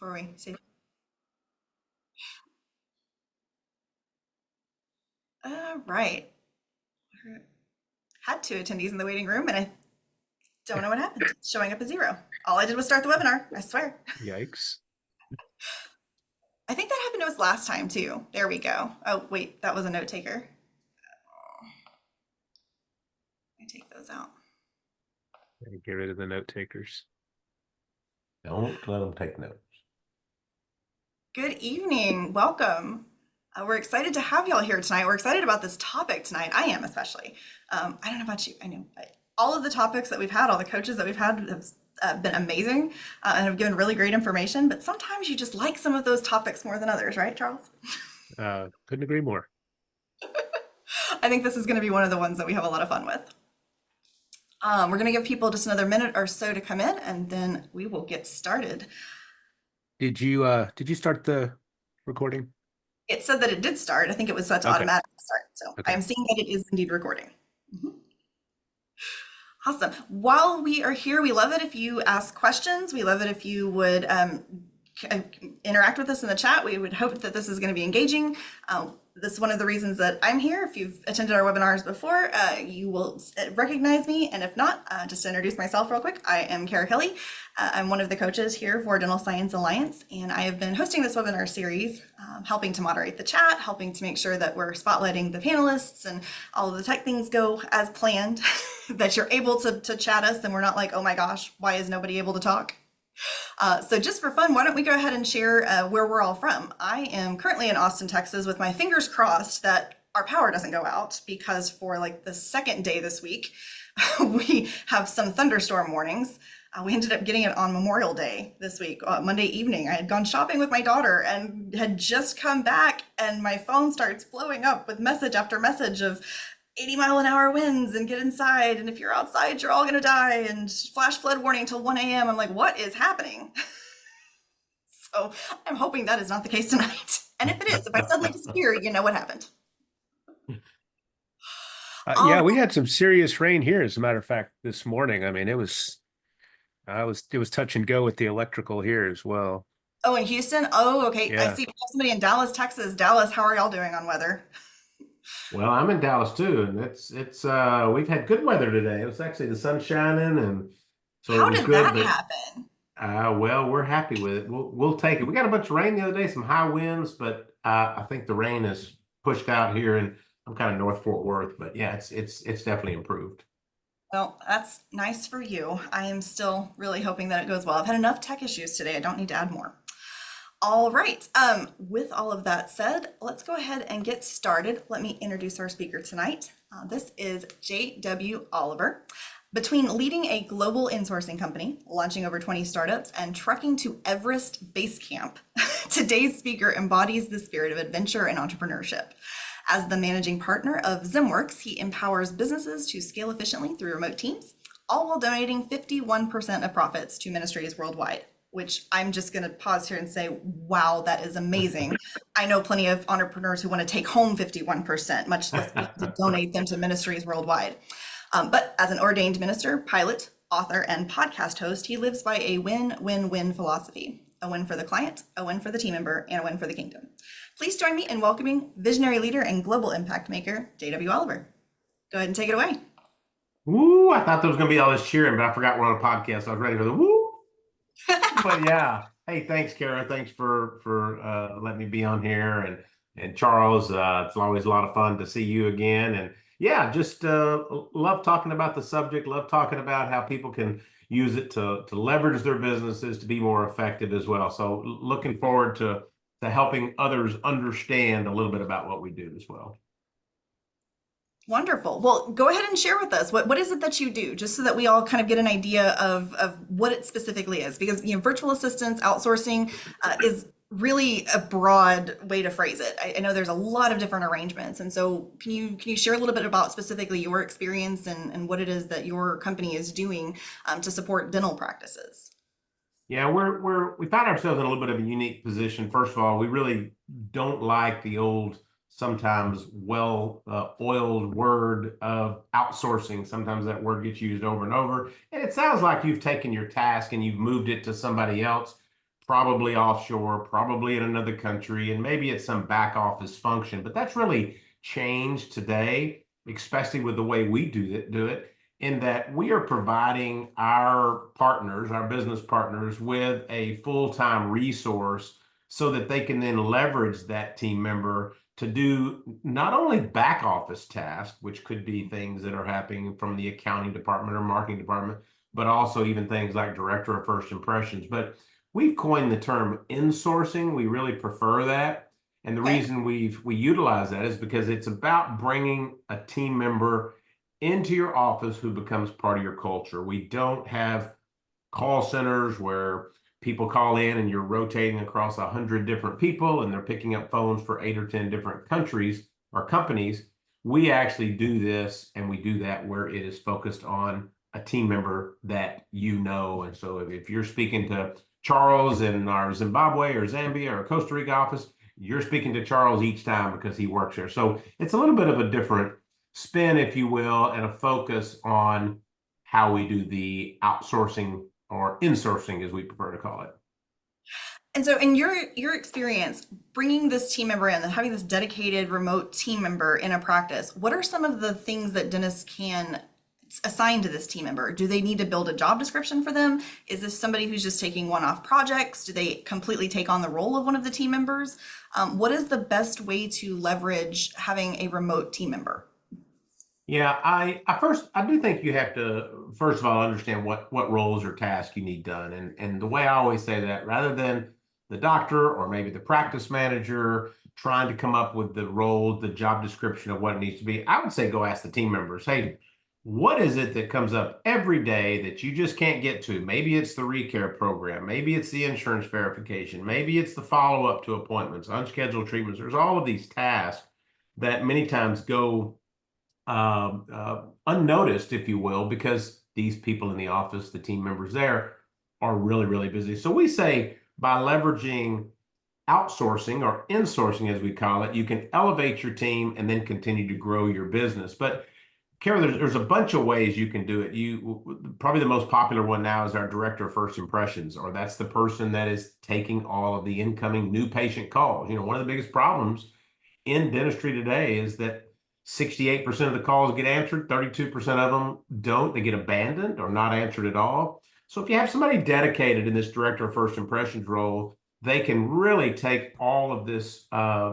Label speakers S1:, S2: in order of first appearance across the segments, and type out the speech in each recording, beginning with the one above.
S1: before we say. All right. Had two attendees in the waiting room, and I don't know what happened. It's showing up as 0. All I did was start the webinar, I swear.
S2: Yikes.
S1: I think that happened to us last time too. There we go. Oh, wait, that was a note taker. I take those out.
S2: Get rid of the note takers.
S3: Don't let them take notes.
S1: Good evening. Welcome. We're excited to have y'all here tonight. We're excited about this topic tonight. I am especially. I don't know about you. I know all of the topics that we've had, all the coaches that we've had have been amazing and have given really great information. But sometimes you just like some of those topics more than others, right, Charles?
S2: Couldn't agree more.
S1: I think this is going to be one of the ones that we have a lot of fun with. We're going to give people just another minute or so to come in, and then we will get started.
S2: Did you start the recording?
S1: It said that it did start. I think it was set to automatically start. So I'm seeing that it is indeed recording. Awesome. While we are here, we love it if you ask questions. We love it if you would interact with us in the chat. We would hope that this is going to be engaging. This is one of the reasons that I'm here. If you've attended our webinars before, you will recognize me. And if not, just to introduce myself real quick, I am Kara Kelley. I'm one of the coaches here for Dental Science Alliance, and I have been hosting this webinar series, helping to moderate the chat, helping to make sure that we're spotlighting the panelists and all of the tech things go as planned, that you're able to chat us and we're not like, oh my gosh, why is nobody able to talk? So just for fun, why don't we go ahead and share where we're all from. I am currently in Austin, Texas, with my fingers crossed that our power doesn't go out, because for like the second day this week, we have some thunderstorm warnings. We ended up getting it on Memorial Day this week, Monday evening. I had gone shopping with my daughter and had just come back, and my phone starts blowing up with message after message of 80-mile-an-hour winds and get inside, and if you're outside you're all gonna die, and flash flood warning till 1 a.m. I'm like, what is happening? So I'm hoping that is not the case tonight. And if it is, if I suddenly disappear, you know what happened.
S2: Yeah, we had some serious rain here, as a matter of fact, this morning. I mean, it was touch and go with the electrical here as well.
S1: Oh, in Houston? Oh, okay. Yeah. I see somebody in Dallas, Texas. Dallas, how are y'all doing on weather?
S3: Well, I'm in Dallas too, and it's we've had good weather today. It was actually the sun shining, and so
S1: how
S3: it was
S1: did
S3: good,
S1: that happen?
S3: Well, we're happy with it. We'll take it. We got a bunch of rain the other day, some high winds, but I think the rain is pushed out here, and I'm kind of North Fort Worth, but yeah, it's definitely improved.
S1: Well, that's nice for you. I am still really hoping that it goes well. I've had enough tech issues today. I don't need to add more. All right. With all of that said, let's go ahead and get started. Let me introduce our speaker tonight. This is J.W. Oliver. Between leading a global insourcing company, launching over 20 startups, and trekking to Everest Base Camp, today's speaker embodies the spirit of adventure and entrepreneurship. As the managing partner of Zimworks, he empowers businesses to scale efficiently through remote teams, all while donating 51% of profits to ministries worldwide, which I'm just going to pause here and say, wow, that is amazing. I know plenty of entrepreneurs who want to take home 51%, much less to donate them to ministries worldwide. But as an ordained minister, pilot, author, and podcast host, he lives by a win-win-win philosophy. A win for the client, a win for the team member, and a win for the kingdom. Please join me in welcoming visionary leader and global impact maker, J.W. Oliver. Go ahead and take it away.
S3: Woo! I thought there was going to be all this cheering, but I forgot we're on a podcast. So I was ready for the woo. But yeah, hey, thanks, Kara. Thanks for letting me be on here, and Charles. It's always a lot of fun to see you again, and yeah, just love talking about the subject. Love talking about how people can use it to leverage their businesses to be more effective as well. So looking forward to helping others understand a little bit about what we do as well.
S1: Wonderful. Well, go ahead and share with us what is it that you do, just so that we all kind of get an idea of what it specifically is, because virtual assistants, outsourcing is really a broad way to phrase it. I know there's a lot of different arrangements, and so can you share a little bit about specifically your experience and what it is that your company is doing to support dental practices?
S3: Yeah, we find ourselves in a little bit of a unique position. First of all, we really don't like the old, sometimes well-oiled word of outsourcing. Sometimes that word gets used over and over. And it sounds like you've taken your task and you've moved it to somebody else. probably offshore, probably in another country, and maybe it's some back office function. But that's really changed today, especially with the way we do it, in that we are providing our partners, our business partners, with a full-time resource so that they can then leverage that team member to do not only back office tasks, which could be things that are happening from the accounting department or marketing department, but also even things like director of first impressions. But we've coined the term insourcing. We really prefer that. And the reason we utilize that is because it's about bringing a team member into your office who becomes part of your culture. We don't have call centers where people call in and you're rotating across 100 different people and they're picking up phones for 8 or 10 different countries or companies. We actually do this, and we do that where it is focused on a team member that you know. And so if you're speaking to Charles in our Zimbabwe or Zambia or Costa Rica office, you're speaking to Charles each time because he works there. So it's a little bit of a different spin, if you will, and a focus on how we do the outsourcing or insourcing, as we prefer to call it.
S1: And so in your experience, bringing this team member in and having this dedicated remote team member in a practice, what are some of the things that dentists can assign to this team member? Do they need to build a job description for them? Is this somebody who's just taking one-off projects? Do they completely take on the role of one of the team members? What is the best way to leverage having a remote team member?
S3: Yeah, I do think you have to, first of all, understand what roles or tasks you need done. And the way I always say that, rather than the doctor or maybe the practice manager trying to come up with the role, the job description of what it needs to be, I would say go ask the team members, hey, what is it that comes up every day that you just can't get to? Maybe it's the recare program. Maybe it's the insurance verification. Maybe it's the follow-up to appointments, unscheduled treatments. There's all of these tasks that many times go unnoticed, if you will, because these people in the office, the team members there, are really, really busy. So we say by leveraging outsourcing or insourcing, as we call it, you can elevate your team and then continue to grow your business. But Kara, there's a bunch of ways you can do it. Probably the most popular one now is our director of first impressions, or that's the person that is taking all of the incoming new patient calls. One of the biggest problems in dentistry today is that 68% of the calls get answered, 32% of them don't. They get abandoned or not answered at all. So if you have somebody dedicated in this director of first impressions role, they can really take all of this,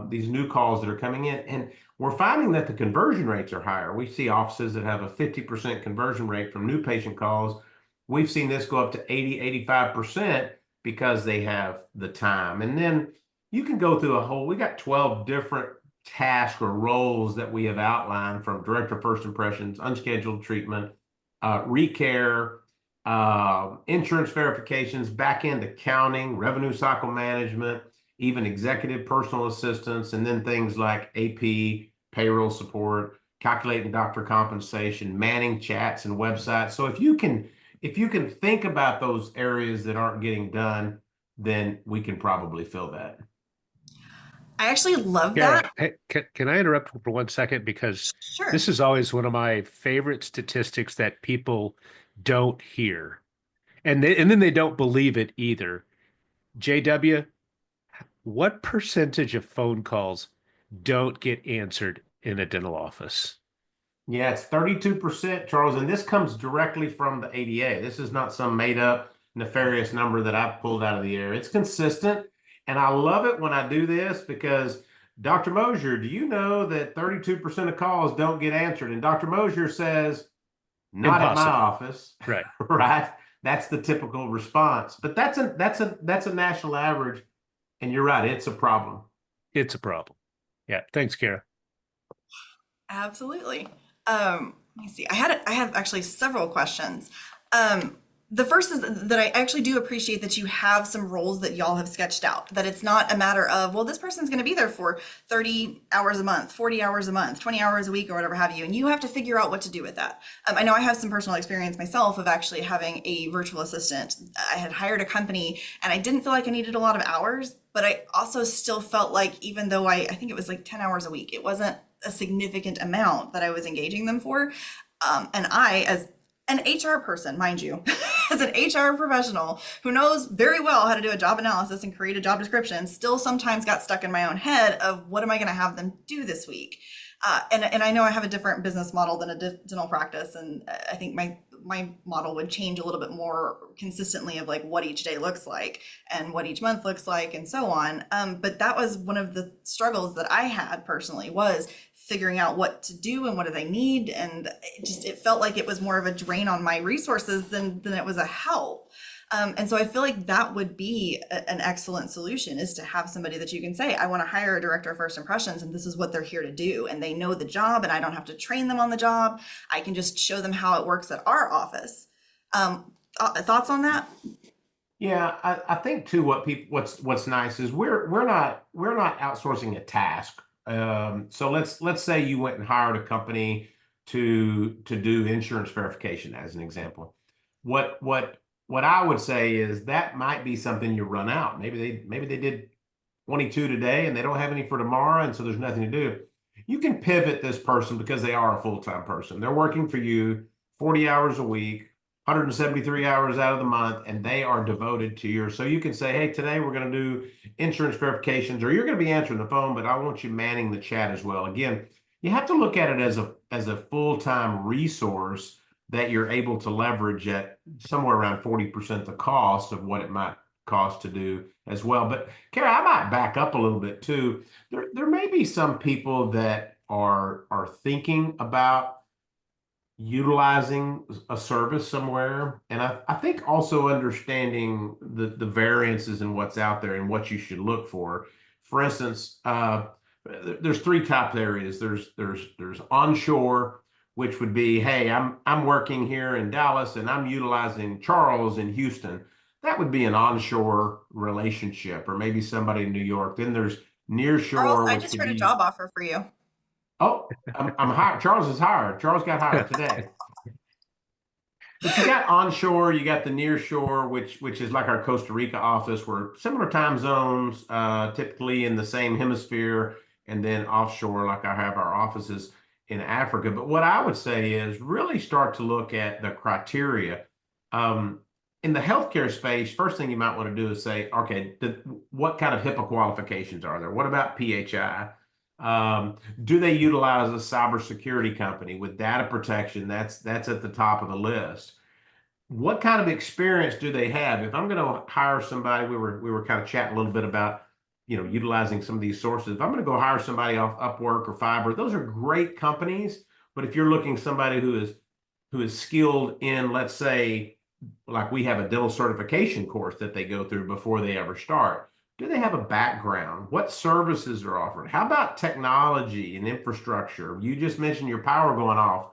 S3: these new calls that are coming in. And we're finding that the conversion rates are higher. We see offices that have a 50% conversion rate from new patient calls. We've seen this go up to 80, 85% because they have the time. And then you can go through we got 12 different tasks or roles that we have outlined, from director of first impressions, unscheduled treatment, recare, insurance verifications, back-end accounting, revenue cycle management, even executive personal assistance, and then things like AP, payroll support, calculating doctor compensation, manning chats and websites. So if you can think about those areas that aren't getting done, then we can probably fill that.
S1: I actually love
S2: Kara,
S1: that.
S2: hey, can I interrupt for 1 second? Because
S1: Sure.
S2: this is always one of my favorite statistics that people don't hear. And then they don't believe it either. JW, what percentage of phone calls don't get answered in a dental office?
S3: Yeah, it's 32%, Charles, and this comes directly from the ADA. This is not some made up nefarious number that I've pulled out of the air. It's consistent, and I love it when I do this because Dr. Mosier, do you know that 32% of calls don't get answered? And Dr. Mosier says, not at my
S2: Impossible.
S3: office.
S2: Right.
S3: Right? That's the typical response. But that's a national average, and you're right, it's a problem.
S2: It's a problem. Yeah. Thanks, Kara.
S1: Absolutely. Let me see. I have actually several questions. The first is that I actually do appreciate that you have some roles that y'all have sketched out, that it's not a matter of, well, this person's going to be there for 30 hours a month, 40 hours a month, 20 hours a week, or whatever have you, and you have to figure out what to do with that. I know I have some personal experience myself of actually having a virtual assistant. I had hired a company and I didn't feel like I needed a lot of hours, but I also still felt like, even though I think it was like 10 hours a week, it wasn't a significant amount that I was engaging them for. And I, as an HR person, mind you, as an HR professional who knows very well how to do a job analysis and create a job description, still sometimes got stuck in my own head of what am I going to have them do this week? And I know I have a different business model than a dental practice, and I think my model would change a little bit more consistently of like what each day looks like and what each month looks like and so on. But that was one of the struggles that I had personally, was figuring out what to do and what do they need. And it felt like it was more of a drain on my resources than it was a help. And so I feel like that would be an excellent solution, is to have somebody that you can say, I want to hire a director of first impressions, and this is what they're here to do. And they know the job, and I don't have to train them on the job. I can just show them how it works at our office. Thoughts on that?
S3: Yeah, I think too, what's nice is we're not outsourcing a task. So let's say you went and hired a company to do insurance verification as an example. What I would say is that might be something you run out. Maybe they did 22 today and they don't have any for tomorrow, and so there's nothing to do. You can pivot this person because they are a full-time person. They're working for you 40 hours a week, 173 hours out of the month, and they are devoted to yours. So you can say, hey, today we're going to do insurance verifications, or you're going to be answering the phone, but I want you manning the chat as well. Again, you have to look at it as a full-time resource that you're able to leverage at somewhere around 40% the cost of what it might cost to do as well. But Kara, I might back up a little bit too. There may be some people that are thinking about utilizing a service somewhere. And I think also understanding the variances in what's out there and what you should look for. For instance, there's three top areas. There's onshore, which would be, hey, I'm working here in Dallas and I'm utilizing Charles in Houston. That would be an onshore relationship, or maybe somebody in New York. Then there's nearshore,
S1: Charles, I
S3: which
S1: just
S3: could
S1: heard a
S3: be,
S1: job offer for you.
S3: oh, I'm hired. Charles is hired. Charles got hired today. But you got onshore, you got the nearshore, which is like our Costa Rica office, where similar time zones, typically in the same hemisphere, and then offshore, like I have our offices in Africa. But what I would say is really start to look at the criteria. In the healthcare space, first thing you might want to do is say, okay, what kind of HIPAA qualifications are there? What about PHI? Do they utilize a cybersecurity company with data protection? That's at the top of the list. What kind of experience do they have? If I'm going to hire somebody, we were kind of chatting a little bit about, utilizing some of these sources. If I'm going to go hire somebody off Upwork or Fiverr, those are great companies. But if you're looking somebody who is skilled in, let's say, like we have a dental certification course that they go through before they ever start. Do they have a background? What services are offered? How about technology and infrastructure? You just mentioned your power going off.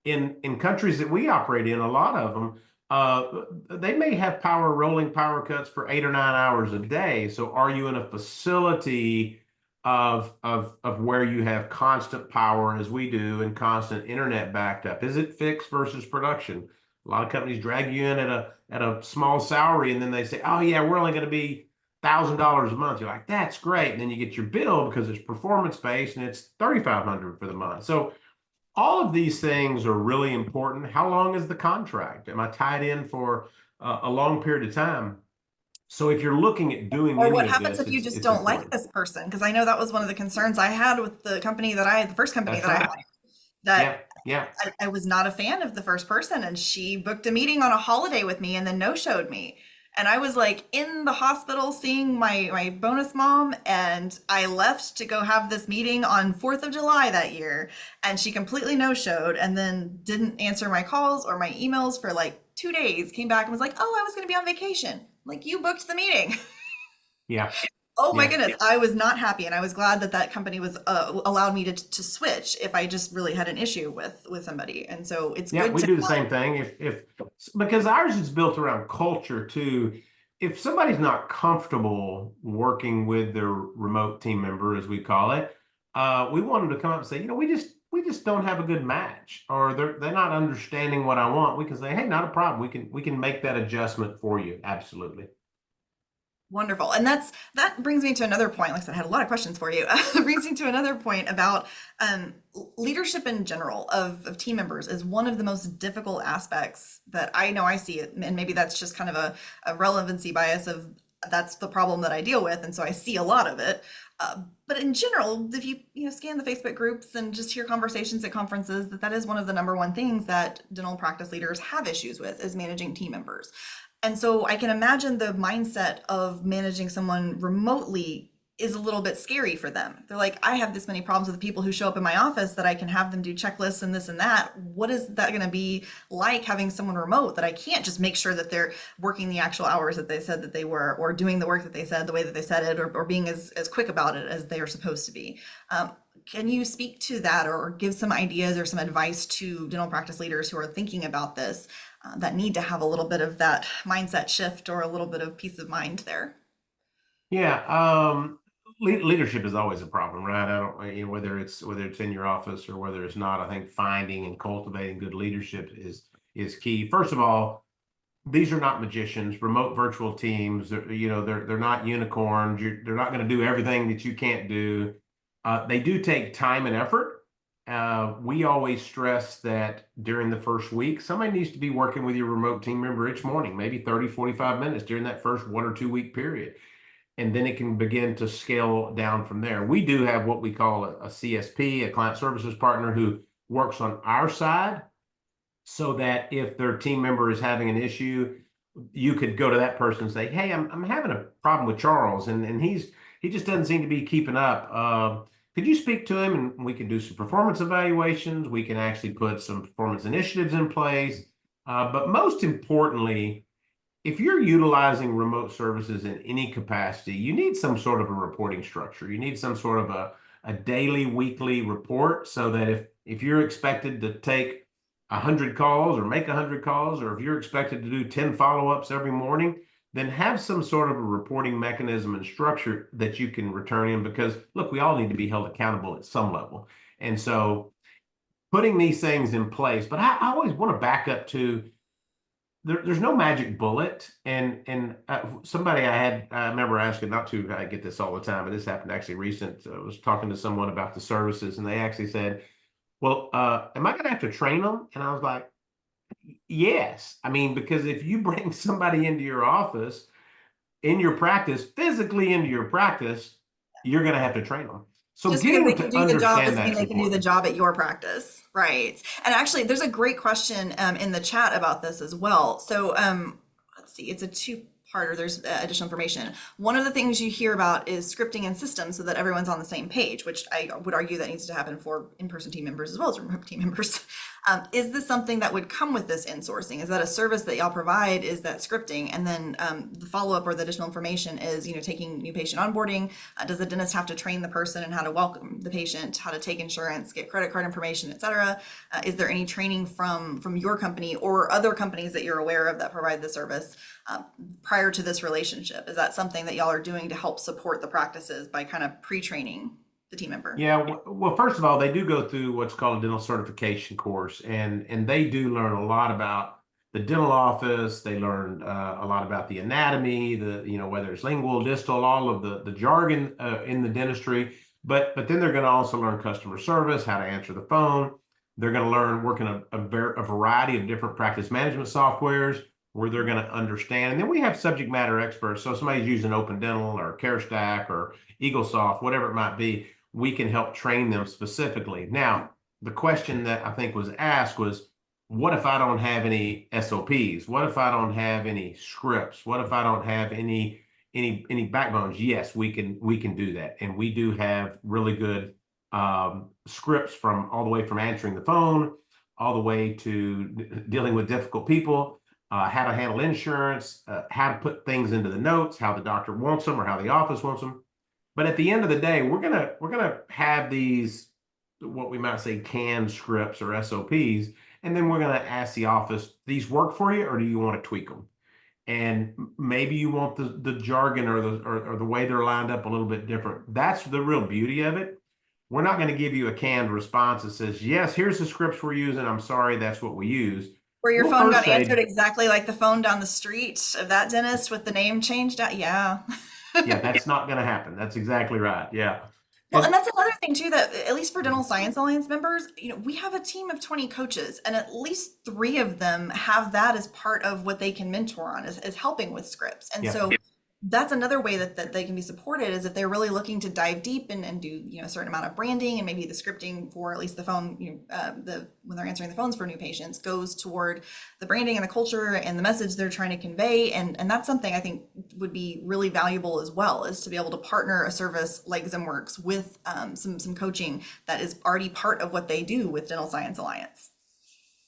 S3: In countries that we operate in, a lot of them, they may have rolling power cuts for 8 or 9 hours a day. So are you in a facility of where you have constant power, as we do, and constant internet backed up? Is it fixed versus production? A lot of companies drag you in at a small salary, and then they say, oh yeah, we're only going to be $1,000 a month. You're like, that's great. And then you get your bill because it's performance based and it's $3,500 for the month. So all of these things are really important. How long is the contract? Am I tied in for a long period of time? So if you're looking at doing
S1: Or
S3: any
S1: what
S3: of
S1: happens
S3: this,
S1: if you just
S3: it's
S1: don't like
S3: important.
S1: this person? Because I know that was one of the concerns I had with the first company
S3: That's
S1: that I
S3: right.
S1: had, that
S3: Yeah.
S1: I was not a fan of the first person, and she booked a meeting on a holiday with me and then no-showed me. And I was like in the hospital seeing my bonus mom, and I left to go have this meeting on 4th of July that year, and she completely no-showed and then didn't answer my calls or my emails for like 2 days, came back and was like, oh, I was going to be on vacation. Like, you booked the meeting.
S3: Yeah.
S1: Oh my
S3: Yeah.
S1: goodness, I was not happy, and I was glad that company was allowed me to switch if I just really had an issue with somebody. And so it's
S3: Yeah,
S1: good
S3: we
S1: to
S3: do the same thing. If because ours is built around culture too. If somebody's not comfortable working with their remote team member, as we call it, we want them to come up and say, we just don't have a good match, or they're not understanding what I want. We can say, hey, not a problem. We can make that adjustment for you. Absolutely.
S1: Wonderful. And that brings me to another point. Like I said, I had a lot of questions for you. It brings me to another point about leadership in general of team members is one of the most difficult aspects that I know I see it. And maybe that's just kind of a relevancy bias of that's the problem that I deal with. And so I see a lot of it. But in general, if you scan the Facebook groups and just hear conversations at conferences, that is one of the number one things that dental practice leaders have issues with is managing team members. And so I can imagine the mindset of managing someone remotely is a little bit scary for them. They're like, I have this many problems with people who show up in my office that I can have them do checklists and this and that. What is that going to be like having someone remote that I can't just make sure that they're working the actual hours that they said that they were, or doing the work that they said the way that they said it, or being as quick about it as they are supposed to be. Can you speak to that or give some ideas or some advice to dental practice leaders who are thinking about this that need to have a little bit of that mindset shift or a little bit of peace of mind there?
S3: Yeah, leadership is always a problem, right? I don't, whether it's in your office or whether it's not. I think finding and cultivating good leadership is key. First of all, these are not magicians. Remote virtual teams, they're not unicorns. They're not going to do everything that you can't do. They do take time and effort. We always stress that during the first week, somebody needs to be working with your remote team member each morning, maybe 30, 45 minutes during that first 1 or 2 week period. And then it can begin to scale down from there. We do have what we call a CSP, a client services partner, who works on our side so that if their team member is having an issue, you could go to that person and say, hey, I'm having a problem with Charles, and he just doesn't seem to be keeping up. Could you speak to him, and we can do some performance evaluations. We can actually put some performance initiatives in place. But most importantly, if you're utilizing remote services in any capacity, you need some sort of a reporting structure. You need some sort of a daily, weekly report so that if you're expected to take 100 calls or make 100 calls, or if you're expected to do 10 follow-ups every morning, then have some sort of a reporting mechanism and structure that you can return in, because look, we all need to be held accountable at some level. And so putting these things in place, but I always want to back up to there's no magic bullet. And somebody I remember asking, not to I get this all the time, but this happened actually recent. I was talking to someone about the services, and they actually said, well, am I going to have to train them? And I was like, yes. I mean, because if you bring somebody into your office, in your practice, physically into your practice, you're going to have to train them. So
S1: Just because
S3: getting
S1: they
S3: them
S1: can
S3: to
S1: do the job
S3: understand
S1: doesn't mean
S3: that's
S1: they can do the
S3: important.
S1: job at your practice. Right. And actually, there's a great question in the chat about this as well. So let's see, it's a two-parter. There's additional information. One of the things you hear about is scripting and systems so that everyone's on the same page, which I would argue that needs to happen for in-person team members as well as remote team members. Is this something that would come with this insourcing? Is that a service that y'all provide? Is that scripting? And then the follow-up or the additional information is, taking new patient onboarding. Does the dentist have to train the person in how to welcome the patient, how to take insurance, get credit card information, et cetera? Is there any training from your company or other companies that you're aware of that provide the service prior to this relationship? Is that something that y'all are doing to help support the practices by kind of pre-training the team member?
S3: Yeah, well, first of all, they do go through what's called a dental certification course, and they do learn a lot about the dental office. They learn a lot about the anatomy, whether it's lingual, distal, all of the jargon in the dentistry. But then they're going to also learn customer service, how to answer the phone. They're going to learn working a variety of different practice management softwares where they're going to understand. And then we have subject matter experts. So if somebody's using Open Dental or CareStack or EagleSoft, whatever it might be, we can help train them specifically. Now, the question that I think was asked was, what if I don't have any SOPs? What if I don't have any scripts? What if I don't have any backbones? Yes, we can do that. And we do have really good scripts from all the way from answering the phone, all the way to dealing with difficult people, how to handle insurance, how to put things into the notes, how the doctor wants them or how the office wants them. But at the end of the day, we're gonna have these, what we might say, canned scripts or SOPs, and then we're gonna ask the office, these work for you, or do you want to tweak them? And maybe you want the jargon or the way they're lined up a little bit different. That's the real beauty of it. We're not going to give you a canned response that says, yes, here's the scripts we're using. I'm sorry, that's what we use.
S1: Where your
S3: We'll
S1: phone
S3: first
S1: got
S3: say,
S1: answered exactly like the phone down the street of that dentist with the name changed out. Yeah.
S3: yeah, that's not going to happen. That's exactly right. Yeah.
S1: Well, and
S3: And
S1: that's another thing too, that at least for Dental Science Alliance members, we have a team of 20 coaches, and at least 3 of them have that as part of what they can mentor on, is helping with scripts. And
S3: yeah,
S1: so that's another way that they can be supported, is if they're really looking to dive deep and do a certain amount of branding, and maybe the scripting for at least the phone, when they're answering the phones for new patients, goes toward the branding and the culture and the message they're trying to convey. And that's something I think would be really valuable as well, is to be able to partner a service like ZimWorks with some coaching that is already part of what they do with Dental Science Alliance.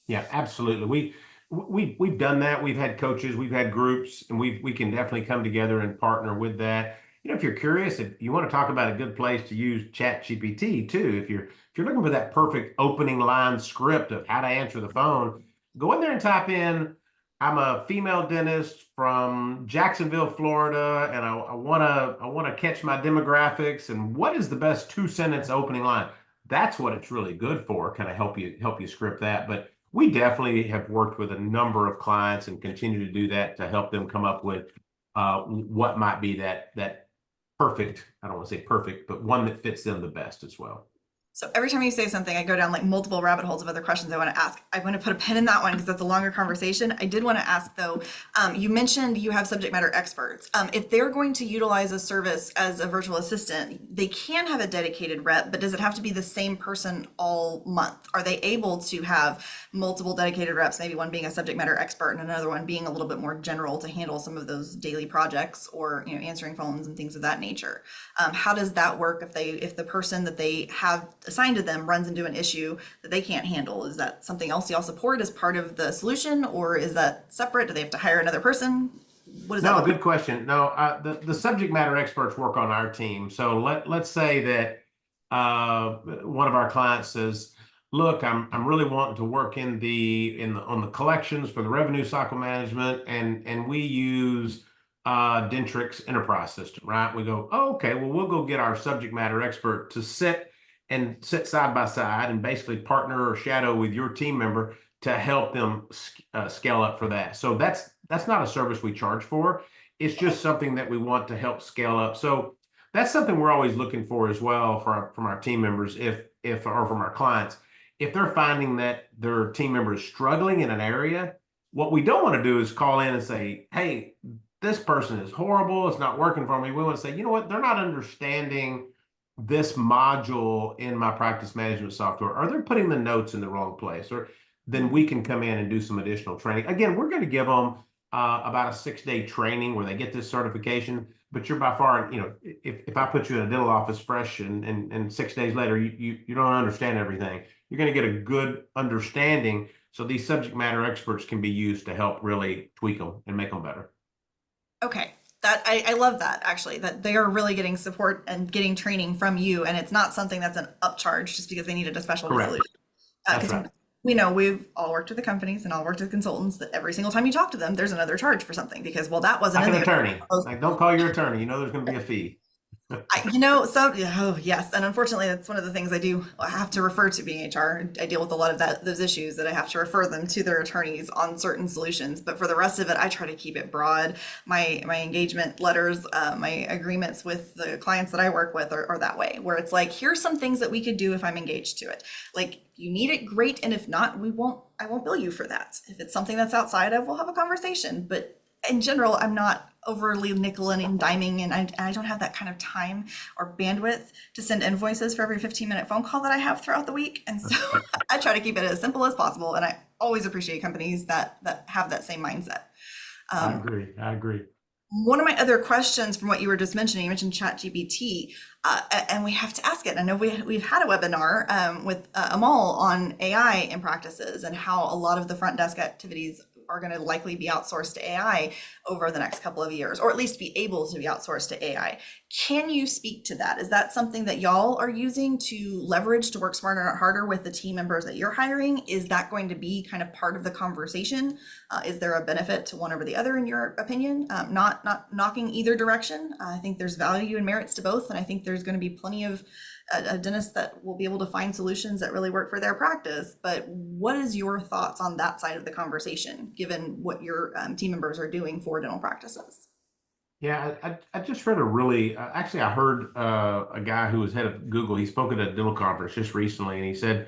S3: yeah, absolutely. We've done that. We've had coaches, we've had groups, and we can definitely come together and partner with that. If you're curious, if you want to talk about a good place to use Chat GPT too, if you're looking for that perfect opening line script of how to answer the phone, go in there and type in, I'm a female dentist from Jacksonville, Florida, and I want to catch my demographics, and what is the best 2 sentence opening line? That's what it's really good for, kind of help you script that. But we definitely have worked with a number of clients and continue to do that to help them come up with what might be that perfect, I don't want to say perfect, but one that fits them the best as well.
S1: So every time you say something, I go down like multiple rabbit holes of other questions I want to ask. I want to put a pin in that one because that's a longer conversation. I did want to ask though, you mentioned you have subject matter experts. If they're going to utilize a service as a virtual assistant, they can have a dedicated rep, but does it have to be the same person all month? Are they able to have multiple dedicated reps, maybe one being a subject matter expert and another one being a little bit more general to handle some of those daily projects, or answering phones and things of that nature? How does that work if the person that they have assigned to them runs into an issue that they can't handle? Is that something else y'all support as part of the solution, or is that separate? Do they have to hire another person? What is that?
S3: No, good question. No, the subject matter experts work on our team. So let's say that one of our clients says, "Look, I'm really wanting to work on the collections for the revenue cycle management, and we use Dentrix Enterprise System, right?" We go, "Oh, okay, well, we'll go get our subject matter expert to sit side by side and basically partner or shadow with your team member to help them scale up for that." So that's not a service we charge for. It's just something that we want to help scale up. So that's something we're always looking for as well from our team members, if or from our clients. If they're finding that their team member is struggling in an area, what we don't want to do is call in and say, "Hey, this person is horrible. It's not working for me." We want to say, "You know what? They're not understanding this module in my practice management software, or they're putting the notes in the wrong place," or then we can come in and do some additional training. Again, we're going to give them about a 6-day training where they get this certification, but you're by far, if I put you in a dental office fresh and 6 days later, you don't understand everything, you're going to get a good understanding. So these subject matter experts can be used to help really tweak them and make them better.
S1: Okay. That I love that, actually, that they are really getting support and getting training from you, and it's not something that's an upcharge just because they needed a specialty
S3: Correct.
S1: solution.
S3: That's
S1: 'Cause
S3: right.
S1: we know we've all worked with the companies and all worked with consultants that every single time you talk to them, there's another charge for something because, well, that wasn't
S3: Like
S1: in
S3: an
S1: there.
S3: attorney. Like, don't call your attorney. There's going to be a fee.
S1: Oh yes, and unfortunately, that's one of the things I have to refer to being HR. I deal with a lot of those issues that I have to refer them to their attorneys on certain solutions. But for the rest of it, I try to keep it broad. My engagement letters, my agreements with the clients that I work with are that way, where it's like, here's some things that we could do if I'm engaged to it. Like, you need it, great, and if not, I won't bill you for that. If it's something that's outside of, we'll have a conversation. But in general, I'm not overly nickel and diming, and I don't have that kind of time or bandwidth to send invoices for every 15-minute phone call that I have throughout the week. And so I try to keep it as simple as possible. And I always appreciate companies that have that same mindset.
S3: I agree.
S1: One of my other questions from what you were just mentioning, you mentioned ChatGPT, and we have to ask it. I know we've had a webinar with Amal on AI in practices and how a lot of the front desk activities are going to likely be outsourced to AI over the next couple of years, or at least be able to be outsourced to AI. Can you speak to that? Is that something that y'all are using to leverage to work smarter, not harder with the team members that you're hiring? Is that going to be kind of part of the conversation? Is there a benefit to one over the other, in your opinion? Not knocking either direction. I think there's value and merits to both, and I think there's going to be plenty of a dentist that will be able to find solutions that really work for their practice. But what is your thoughts on that side of the conversation, given what your team members are doing for dental practices?
S3: Yeah, I just read a really, actually, I heard a guy who was head of Google. He spoke at a dental conference just recently, and he said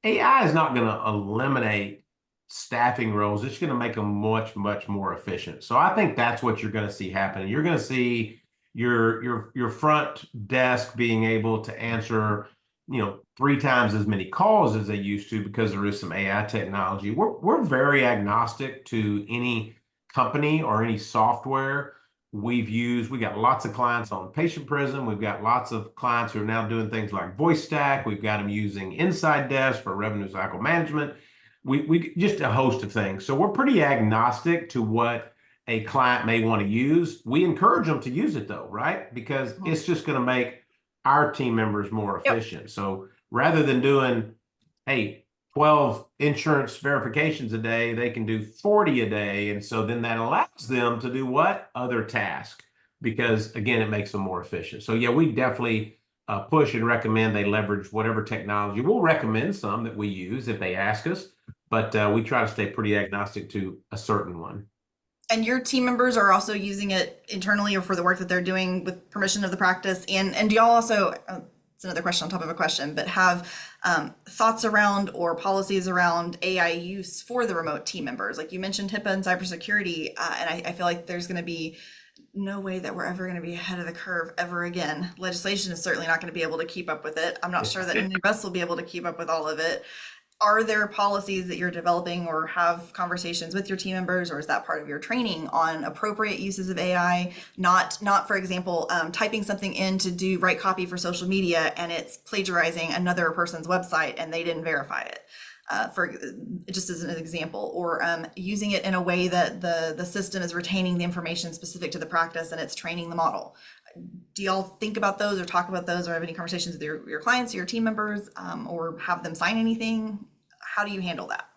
S3: AI is not going to eliminate staffing roles. It's going to make them much, much more efficient. So I think that's what you're going to see happen. You're going to see your front desk being able to answer, 3 times as many calls as they used to because there is some AI technology. We're very agnostic to any company or any software we've used. We got lots of clients on Patient Prism. We've got lots of clients who are now doing things like Voice Stack. We've got them using Inside Desk for revenue cycle management. We just a host of things. So we're pretty agnostic to what a client may want to use. We encourage them to use it though, right? Because it's just going to make our team members more efficient. So rather than doing, hey, 12 insurance verifications a day, they can do 40 a day. And so then that allows them to do what? Other tasks, because again, it makes them more efficient. So yeah, we definitely push and recommend they leverage whatever technology. We'll recommend some that we use if they ask us, but we try to stay pretty agnostic to a certain one.
S1: And your team members are also using it internally or for the work that they're doing with permission of the practice. And do y'all also, it's another question on top of a question, but have thoughts around or policies around AI use for the remote team members? Like you mentioned HIPAA and cybersecurity, and I feel like there's going to be no way that we're ever going to be ahead of the curve ever again. Legislation is certainly not going to be able to keep up with it. I'm not sure that any of us will be able to keep up with all of it. Are there policies that you're developing or have conversations with your team members, or is that part of your training on appropriate uses of AI? Not for example, typing something in to write copy for social media and it's plagiarizing another person's website and they didn't verify it. For just as an example, or using it in a way that the system is retaining the information specific to the practice and it's training the model. Do y'all think about those or talk about those or have any conversations with your clients or your team members, or have them sign anything? How do you handle that?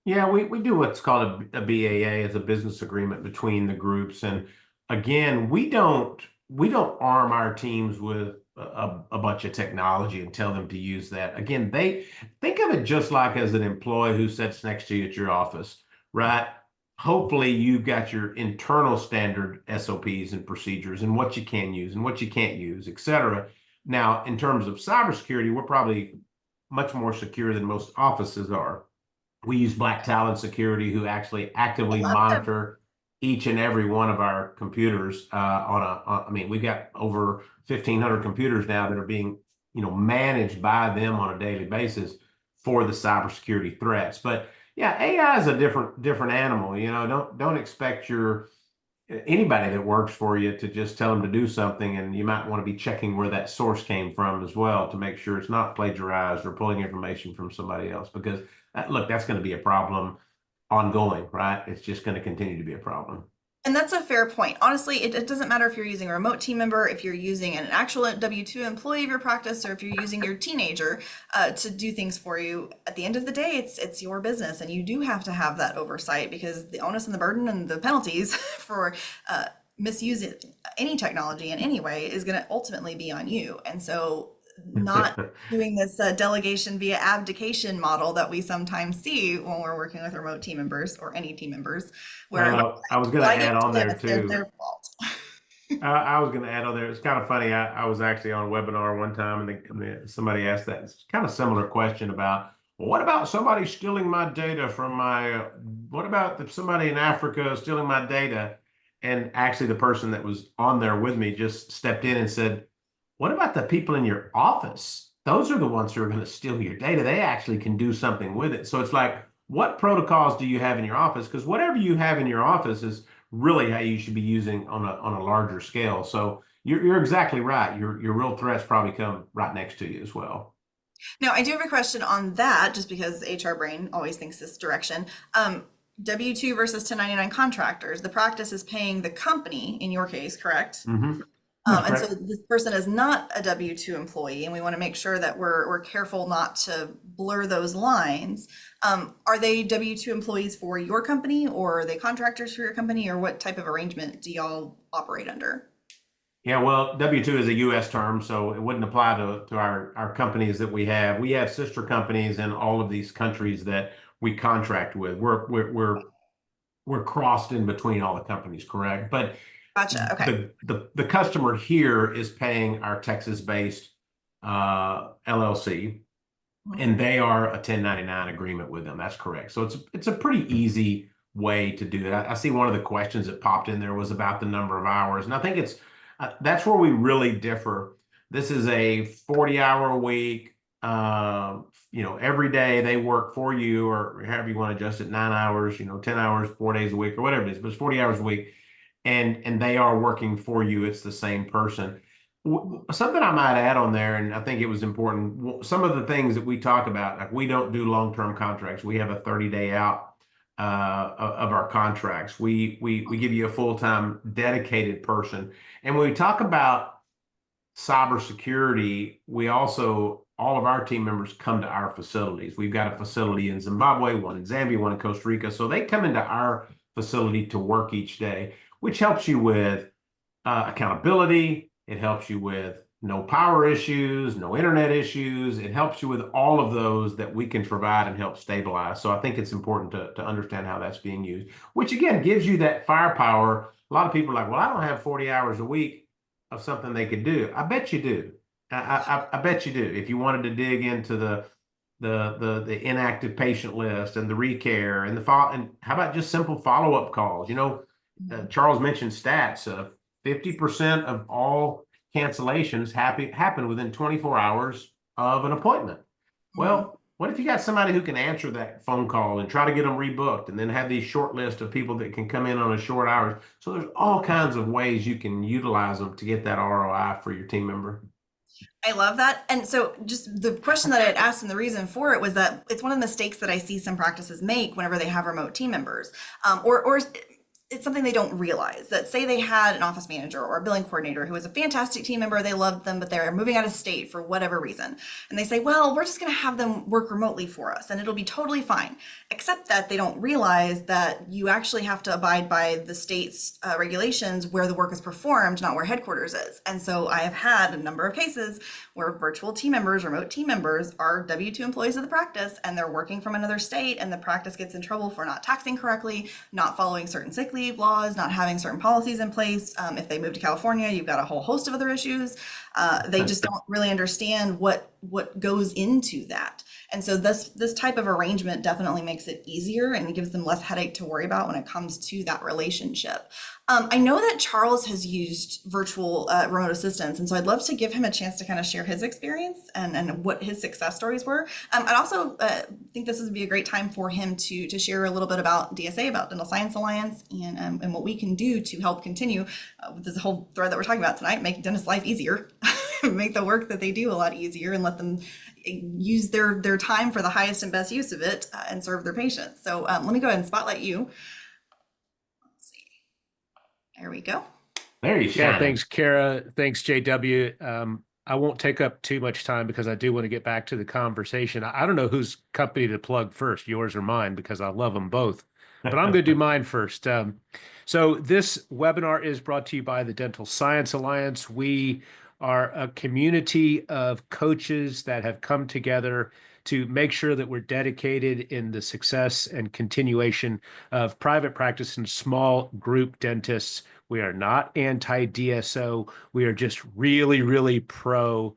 S3: Yeah, we do what's called a BAA, as a business agreement between the groups. And again, we don't arm our teams with a bunch of technology and tell them to use that. Again, they think of it just like as an employee who sits next to you at your office, right? Hopefully you've got your internal standard SOPs and procedures and what you can use and what you can't use, et cetera. Now, in terms of cybersecurity, we're probably much more secure than most offices are. We use Black Talon Security, who actually actively monitor each and every one of our computers I mean, we've got over 1,500 computers now that are being, managed by them on a daily basis for the cybersecurity threats. But yeah, AI is a different animal. Don't expect anybody that works for you to just tell them to do something, and you might want to be checking where that source came from as well to make sure it's not plagiarized or pulling information from somebody else, because look, that's going to be a problem ongoing, right? It's just going to continue to be a problem.
S1: And that's a fair point. Honestly, it doesn't matter if you're using a remote team member, if you're using an actual W-2 employee of your practice, or if you're using your teenager to do things for you. At the end of the day, it's your business, and you do have to have that oversight, because the onus and the burden and the penalties for misusing any technology in any way is going to ultimately be on you. And so not doing this delegation via abdication model that we sometimes see when we're working with remote team members or any team members, where
S3: I was going to add on there too.
S1: Their fault.
S3: I was going to add on there. It's kind of funny. I was actually on a webinar one time, and somebody asked that kind of similar question about, well, what about somebody stealing my data from what about if somebody in Africa is stealing my data? And actually the person that was on there with me just stepped in and said, what about the people in your office? Those are the ones who are going to steal your data. They actually can do something with it. So it's like, what protocols do you have in your office? Because whatever you have in your office is really how you should be using on a larger scale. So you're exactly right. Your real threats probably come right next to you as well.
S1: Now, I do have a question on that, just because HR brain always thinks this direction. W-2 versus 1099 contractors. The practice is paying the company, in your case, correct?
S3: Mm-hmm.
S1: And so this person is not a W-2 employee, and we want to make sure that we're careful not to blur those lines. Are they W-2 employees for your company, or are they contractors for your company, or what type of arrangement do y'all operate under?
S3: Yeah, well, W-2 is a U.S. term, so it wouldn't apply to our companies that we have. We have sister companies in all of these countries that we contract with. We're crossed in between all the companies, correct? But
S1: Gotcha. Okay.
S3: the customer here is paying our Texas-based LLC, and they are a 1099 agreement with them. That's correct. So it's a pretty easy way to do that. I see one of the questions that popped in there was about the number of hours, and I think it's that's where we really differ. This is a 40-hour a week. Every day they work for you, or however you want to adjust it, 9 hours, 10 hours, 4 days a week, or whatever it is, but it's 40 hours a week, and they are working for you. It's the same person. Something I might add on there, and I think it was important. Some of the things that we talk about, like we don't do long-term contracts. We have a 30-day out of our contracts. We give you a full-time dedicated person. And when we talk about cybersecurity, we also, all of our team members come to our facilities. We've got a facility in Zimbabwe, one in Zambia, one in Costa Rica. So they come into our facility to work each day, which helps you with accountability. It helps you with no power issues, no internet issues. It helps you with all of those that we can provide and help stabilize. So I think it's important to understand how that's being used, which again gives you that firepower. A lot of people are like, well, I don't have 40 hours a week of something they could do. I bet you do. I bet you do. If you wanted to dig into the inactive patient list and the recare and the follow, and how about just simple follow-up calls? Charles mentioned stats of 50% of all cancellations happen within 24 hours of an appointment. Well, what if you got somebody who can answer that phone call and try to get them rebooked, and then have these short list of people that can come in on a short hours? So there's all kinds of ways you can utilize them to get that ROI for your team member.
S1: I love that. And so just the question that I had asked and the reason for it was that it's one of the mistakes that I see some practices make whenever they have remote team members, or it's something they don't realize, that say they had an office manager or a billing coordinator who was a fantastic team member, they loved them, but they're moving out of state for whatever reason. And they say, well, we're just going to have them work remotely for us and it'll be totally fine. Except that they don't realize that you actually have to abide by the state's regulations where the work is performed, not where headquarters is. And so I have had a number of cases where virtual team members, remote team members are W-2 employees of the practice, and they're working from another state, and the practice gets in trouble for not taxing correctly, not following certain sick leave laws, not having certain policies in place. If they move to California, you've got a whole host of other issues. They just don't really understand what goes into that. And so this type of arrangement definitely makes it easier and gives them less headache to worry about when it comes to that relationship. I know that Charles has used virtual remote assistants, and so I'd love to give him a chance to kind of share his experience and what his success stories were. I'd also think this would be a great time for him to share a little bit about DSA, about Dental Science Alliance, and what we can do to help continue with this whole thread that we're talking about tonight, make dentist life easier, make the work that they do a lot easier, and let them use their time for the highest and best use of it and serve their patients. So let me go ahead and spotlight you. Let's see. There we go.
S3: There you shine.
S2: Yeah, thanks, Kara. Thanks, JW. I won't take up too much time because I do want to get back to the conversation. I don't know whose company to plug first, yours or mine, because I love them both. But I'm going to do mine first. So this webinar is brought to you by the Dental Science Alliance. We are a community of coaches that have come together to make sure that we're dedicated in the success and continuation of private practice and small group dentists. We are not anti-DSO. We are just really, really pro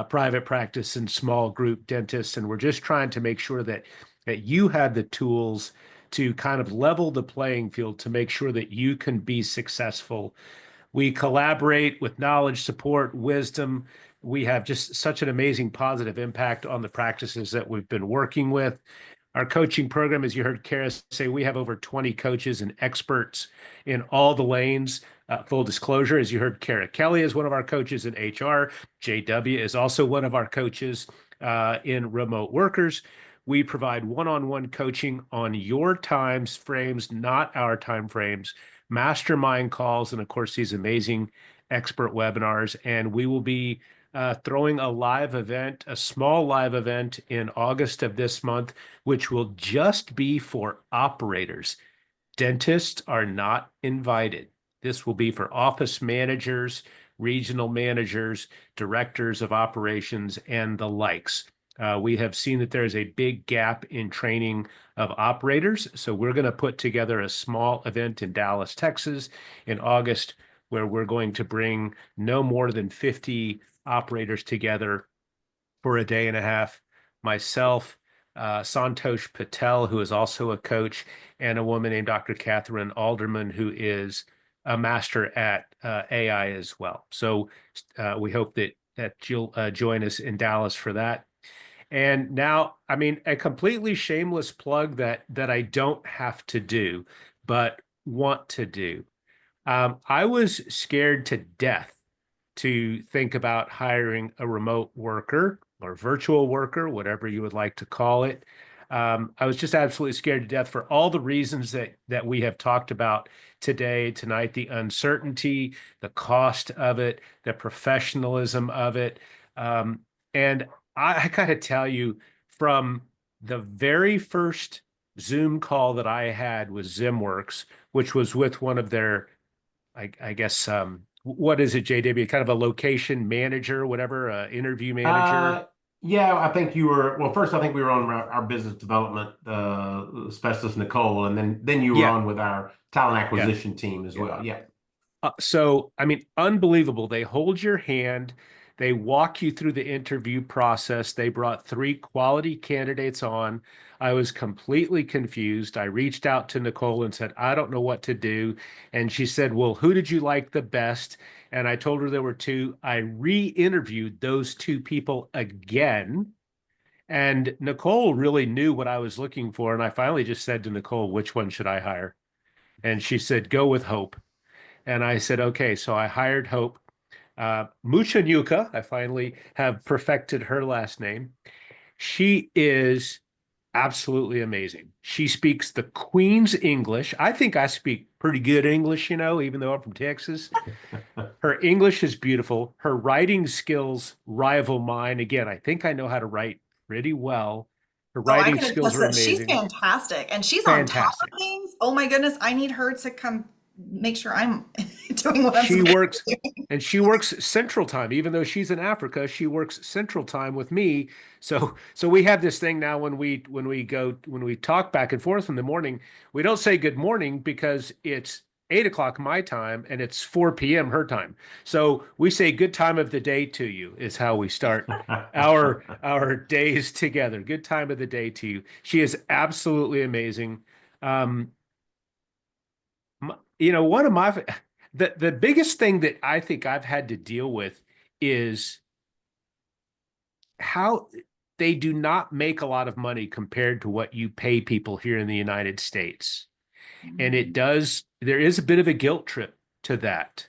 S2: private practice and small group dentists. And we're just trying to make sure that you have the tools to kind of level the playing field to make sure that you can be successful. We collaborate with knowledge, support, wisdom. We have just such an amazing positive impact on the practices that we've been working with. Our coaching program, as you heard Kara say, we have over 20 coaches and experts in all the lanes. Full disclosure, as you heard, Kara Kelley is one of our coaches in HR. JW is also one of our coaches in remote workers. We provide one-on-one coaching on your time frames, not our time frames, mastermind calls, and of course, these amazing expert webinars. And we will be throwing a live event, a small live event in August of this month, which will just be for operators. Dentists are not invited. This will be for office managers, regional managers, directors of operations, and the likes. We have seen that there is a big gap in training of operators. So we're going to put together a small event in Dallas, Texas in August, where we're going to bring no more than 50 operators together for a day and a half. Myself, Santosh Patel, who is also a coach, and a woman named Dr. Catherine Alderman, who is a master at AI as well. So we hope that you'll join us in Dallas for that. And now, I mean, a completely shameless plug that I don't have to do, but want to do. I was scared to death to think about hiring a remote worker or virtual worker, whatever you would like to call it. I was just absolutely scared to death for all the reasons that we have talked about today, tonight, the uncertainty, the cost of it, the professionalism of it. And I gotta tell you, from the very first Zoom call that I had with ZymWorks, which was with one of their, I guess, what is it, JW? Kind of a location manager, whatever, interview manager.
S3: Yeah, I think you were, well, first I think we were on our business development specialist, Nicole, and then you were
S2: Yeah,
S3: on with our talent
S2: yeah.
S3: acquisition team as well. Yeah.
S2: So, I mean, unbelievable. They hold your hand. They walk you through the interview process. They brought 3 quality candidates on. I was completely confused. I reached out to Nicole and said, I don't know what to do. And she said, well, who did you like the best? And I told her there were 2. I re-interviewed those 2 people again. And Nicole really knew what I was looking for. And I finally just said to Nicole, which one should I hire? And she said, go with Hope. And I said, okay, so I hired Hope. Muchanyuka, I finally have perfected her last name. She is absolutely amazing. She speaks the Queen's English. I think I speak pretty good English, even though I'm from Texas. Her English is beautiful. Her writing skills rival mine. Again, I think I know how to write pretty well. Her
S1: Oh, I
S2: writing
S1: can
S2: skills
S1: attest
S2: are
S1: that she's
S2: amazing.
S1: fantastic and she's on top
S2: Fantastic.
S1: of things. Oh my goodness, I need her to come make sure I'm doing what I'm
S2: She
S1: supposed
S2: works
S1: to do.
S2: and she works Central Time, even though she's in Africa, she works Central Time with me. So we have this thing now when we talk back and forth in the morning, we don't say good morning because it's 8 o'clock my time and it's 4 p.m. her time. So we say good time of the day to you is how we start our days together. Good time of the day to you. She is absolutely amazing. Um, one of the biggest thing that I think I've had to deal with is how they do not make a lot of money compared to what you pay people here in the United States. And there is a bit of a guilt trip to that.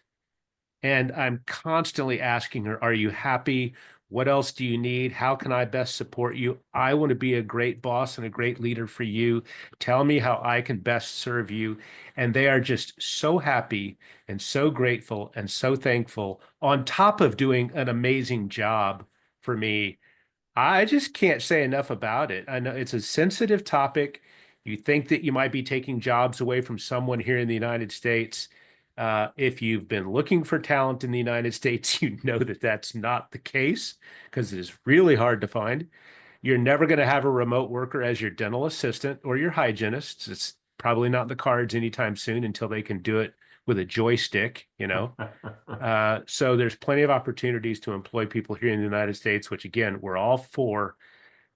S2: And I'm constantly asking her, are you happy? What else do you need? How can I best support you? I want to be a great boss and a great leader for you. Tell me how I can best serve you. And they are just so happy and so grateful and so thankful, on top of doing an amazing job for me. I just can't say enough about it. I know it's a sensitive topic. You think that you might be taking jobs away from someone here in the United States. If you've been looking for talent in the United States, you know that that's not the case because it is really hard to find. You're never going to have a remote worker as your dental assistant or your hygienist. It's probably not in the cards anytime soon until they can do it with a joystick. So there's plenty of opportunities to employ people here in the United States, which again, we're all for.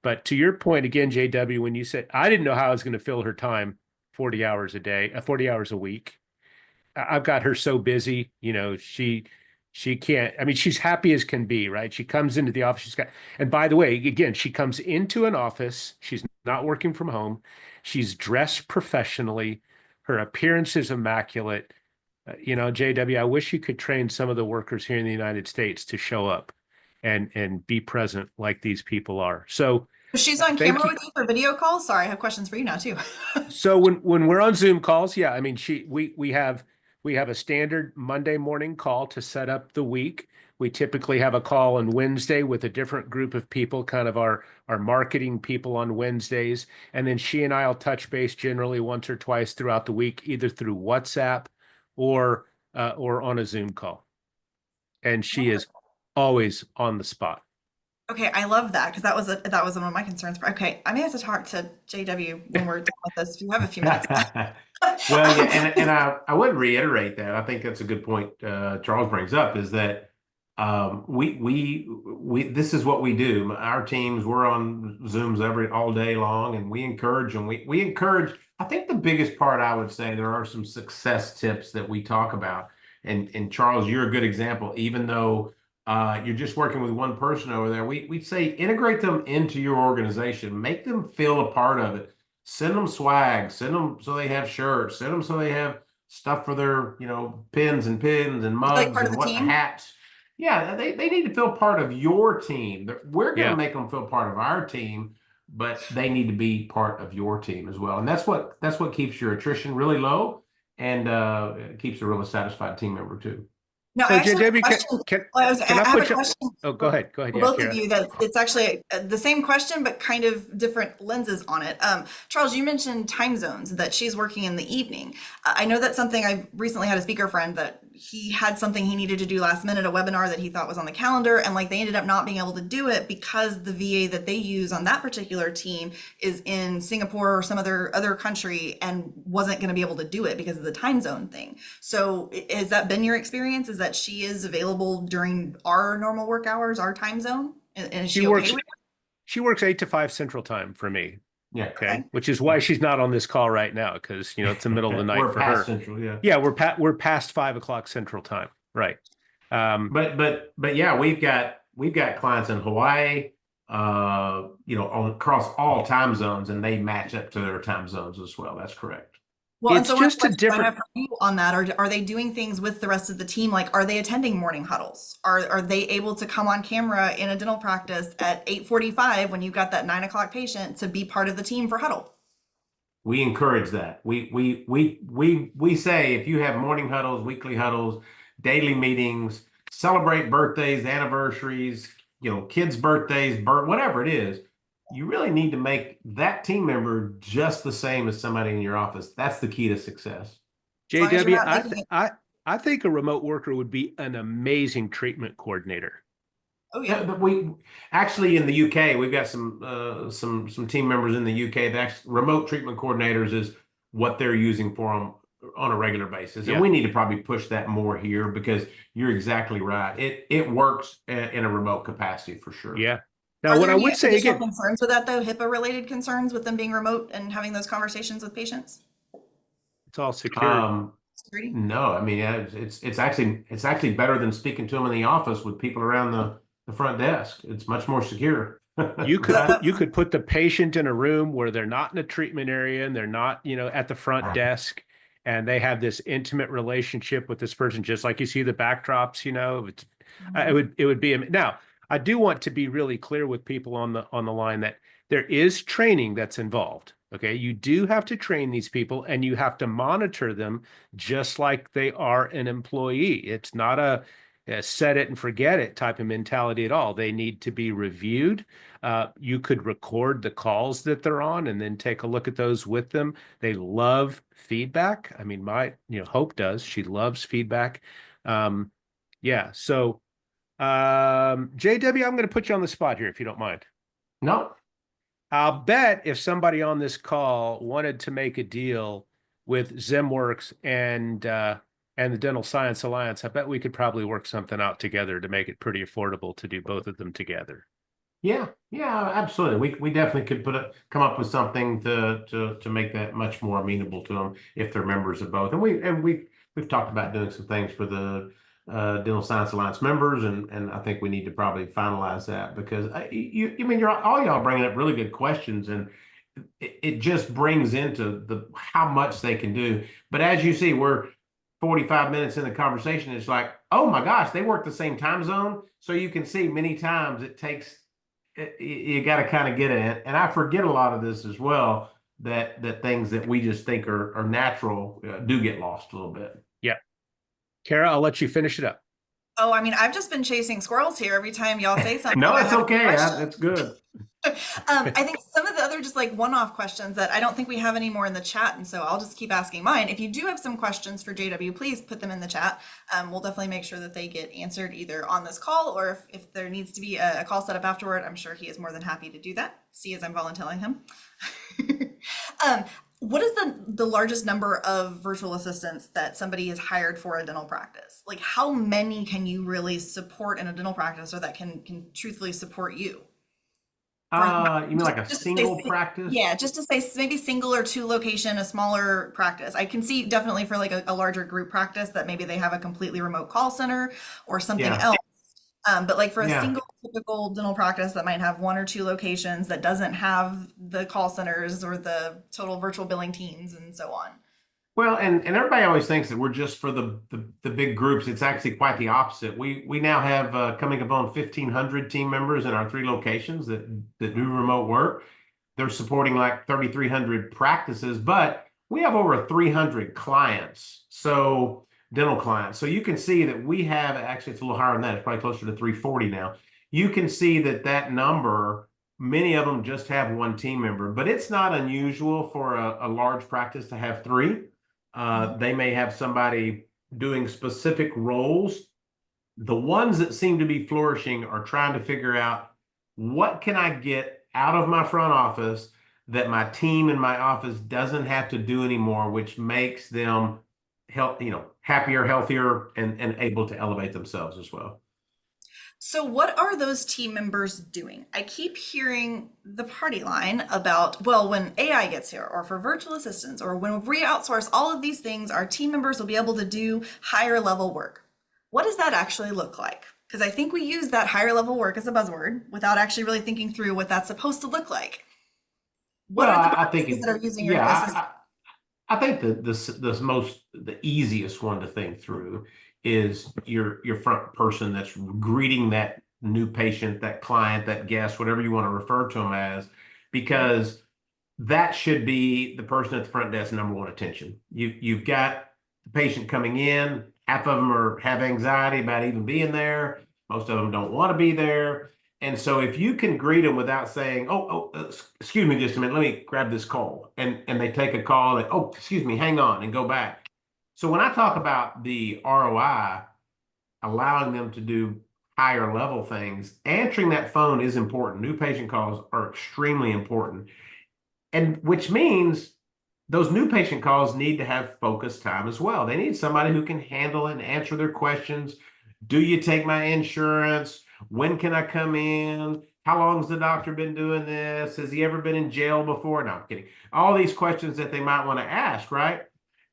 S2: But to your point again, JW, when you said, I didn't know how I was going to fill her time 40 hours a day, 40 hours a week. I've got her so busy, she can't, I mean, she's happy as can be, right? She comes into the office, and by the way, again, she comes into an office, she's not working from home. She's dressed professionally. Her appearance is immaculate. JW, I wish you could train some of the workers here in the United States to show up and be present like these people are. So
S1: She's on
S2: thank
S1: camera
S2: you.
S1: with you for video calls. Sorry, I have questions for you now too.
S2: So when we're on Zoom calls, yeah, I mean, we have a standard Monday morning call to set up the week. We typically have a call on Wednesday with a different group of people, kind of our marketing people on Wednesdays. And then she and I'll touch base generally once or twice throughout the week, either through WhatsApp or on a Zoom call. and she is always on the spot.
S1: Okay, I love that because that was one of my concerns. Okay, I may have to talk to JW when we're done with this. If you have a few minutes.
S3: Well, yeah, and I would reiterate that. I think that's a good point Charles brings up is that we this is what we do. Our teams, we're on Zooms all day long, and we encourage them. We encourage. I think the biggest part I would say there are some success tips that we talk about, and Charles, you're a good example. Even though you're just working with one person over there, we say integrate them into your organization, make them feel a part of it. Send them swag, send them so they have shirts, send them so they have stuff for their, pins and
S1: Like
S3: mugs
S1: part of
S3: and
S1: the
S3: what
S1: team?
S3: hats. Yeah, they need to feel part of your team. We're going
S2: Yeah.
S3: to make them feel part of our team, but they need to be part of your team as well. And that's what keeps your attrition really low and keeps a really satisfied team member too.
S1: No,
S2: So
S1: I actually have a
S2: JW,
S1: question.
S2: can
S1: I
S2: I
S1: have a
S2: put you?
S1: question
S2: Oh, go ahead. Go ahead.
S1: for
S2: Yeah,
S1: both of
S2: Kara.
S1: you that it's actually the same question, but kind of different lenses on it. Charles, you mentioned time zones, that she's working in the evening. I know that's something I recently had a speaker friend that he had something he needed to do last minute, a webinar that he thought was on the calendar, and like they ended up not being able to do it because the VA that they use on that particular team is in Singapore or some other country and wasn't going to be able to do it because of the time zone thing. So has that been your experience? Is that she is available during our normal work hours, our time zone? And is
S2: She
S1: she okay
S2: works.
S1: with
S2: She works 8 to 5 Central Time for me.
S3: Yeah.
S2: Okay,
S1: Okay.
S2: which is why she's not on this call right now because it's the middle of the night
S3: We're
S2: for
S3: past
S2: her.
S3: Central, yeah.
S2: Yeah, we're past 5 o'clock Central Time. Right.
S3: But yeah, we've got clients in Hawaii, across all time zones, and they match up to their time zones as well. That's correct.
S1: Well, and
S2: It's
S1: so one of the
S2: just a
S1: questions I have
S2: different.
S1: for you on that are they doing things with the rest of the team? Like, are they attending morning huddles? Are they able to come on camera in a dental practice at 8:45 when you've got that 9 o'clock patient to be part of the team for huddle?
S3: We encourage that. We say if you have morning huddles, weekly huddles, daily meetings, celebrate birthdays, anniversaries, kids' birthdays, whatever it is, you really need to make that team member just the same as somebody in your office. That's the key to success.
S1: As long as you're
S2: JW,
S1: not making it.
S2: I think a remote worker would be an amazing treatment coordinator.
S1: Oh yeah.
S3: But we actually in the UK, we've got some team members in the UK that actually, remote treatment coordinators is what they're using for them on a regular basis. And
S2: Yeah.
S3: we need to probably push that more here because you're exactly right. It works in a remote capacity for sure.
S2: Yeah. Now,
S1: Are
S2: what
S1: there
S2: I
S1: any
S2: would say
S1: additional
S2: again,
S1: concerns with that though? HIPAA related concerns with them being remote and having those conversations with patients?
S2: it's all security.
S1: Security?
S3: No, I mean it's actually better than speaking to them in the office with people around the front desk. It's much more secure.
S2: You could put the patient in a room where they're not in a treatment area and they're not, at the front desk, and they have this intimate relationship with this person, just like you see the backdrops. It would be now. I do want to be really clear with people on the line that there is training that's involved. Okay, you do have to train these people, and you have to monitor them just like they are an employee. It's not a set it and forget it type of mentality at all. They need to be reviewed. You could record the calls that they're on and then take a look at those with them. They love feedback. I mean, Hope does. She loves feedback. Yeah. So, JW, I'm going to put you on the spot here if you don't mind.
S3: No.
S2: I'll bet if somebody on this call wanted to make a deal with ZimWorks and the Dental Science Alliance, I bet we could probably work something out together to make it pretty affordable to do both of them together.
S3: Yeah, absolutely. We definitely could come up with something to make that much more amenable to them if they're members of both. And we've talked about doing some things for the Dental Science Alliance members, and I think we need to probably finalize that because you're all y'all bringing up really good questions, and it just brings into how much they can do. But as you see, we're 45 minutes in the conversation. It's like, oh my gosh, they work the same time zone. So you can see many times it takes. You got to kind of get it, and I forget a lot of this as well. That things that we just think are natural do get lost a little bit.
S2: Yeah, Kara, I'll let you finish it up.
S1: Oh, I mean, I've just been chasing squirrels here every time y'all say something.
S3: No,
S1: I
S3: it's
S1: have a
S3: okay.
S1: question.
S3: That's good.
S1: I think some of the other just like one-off questions that I don't think we have any more in the chat, and so I'll just keep asking mine. If you do have some questions for JW, please put them in the chat. We'll definitely make sure that they get answered either on this call, or if there needs to be a call set up afterward, I'm sure he is more than happy to do that. See, as I'm volunteering him. What is the largest number of virtual assistants that somebody is hired for a dental practice? Like, how many can you really support in a dental practice, or that can truthfully support you?
S3: You mean like a
S1: Just to
S3: single
S1: say,
S3: practice?
S1: yeah, just to say maybe single or two location, a smaller practice. I can see definitely for like a larger group practice that maybe they have a completely remote call center or something
S3: Yeah.
S1: else. But like for a
S3: Yeah.
S1: single typical dental practice that might have one or two locations that doesn't have the call centers or the total virtual billing teams and so on.
S3: Well, and everybody always thinks that we're just for the big groups. It's actually quite the opposite. We now have coming up on 1,500 team members in our 3 locations that do remote work. They're supporting like 3,300 practices, but we have over 300 clients. So dental clients. So you can see that we have, actually it's a little higher than that. It's probably closer to 340 now. You can see that number, many of them just have 1 team member, but it's not unusual for a large practice to have 3. They may have somebody doing specific roles. The ones that seem to be flourishing are trying to figure out, what can I get out of my front office that my team in my office doesn't have to do anymore, which makes them happier, healthier, and able to elevate themselves as well.
S1: So what are those team members doing? I keep hearing the party line about, well, when AI gets here, or for virtual assistants, or when we outsource all of these things, our team members will be able to do higher level work. What does that actually look like? Because I think we use that higher level work as a buzzword without actually really thinking through what that's supposed to look like. What are the practices that are using your assistant?
S3: I think the easiest one to think through is your front person that's greeting that new patient, that client, that guest, whatever you want to refer to them as, because that should be the person at the front desk number 1 attention. You've got the patient coming in, half of them have anxiety about even being there. Most of them don't want to be there. And so if you can greet them without saying, excuse me just a minute, let me grab this call. And they take a call and, excuse me, hang on, and go back. So when I talk about the ROI, allowing them to do higher level things, answering that phone is important. New patient calls are extremely important. And which means those new patient calls need to have focus time as well. They need somebody who can handle and answer their questions. Do you take my insurance? When can I come in? How long has the doctor been doing this? Has he ever been in jail before? No, I'm kidding. All these questions that they might want to ask, right?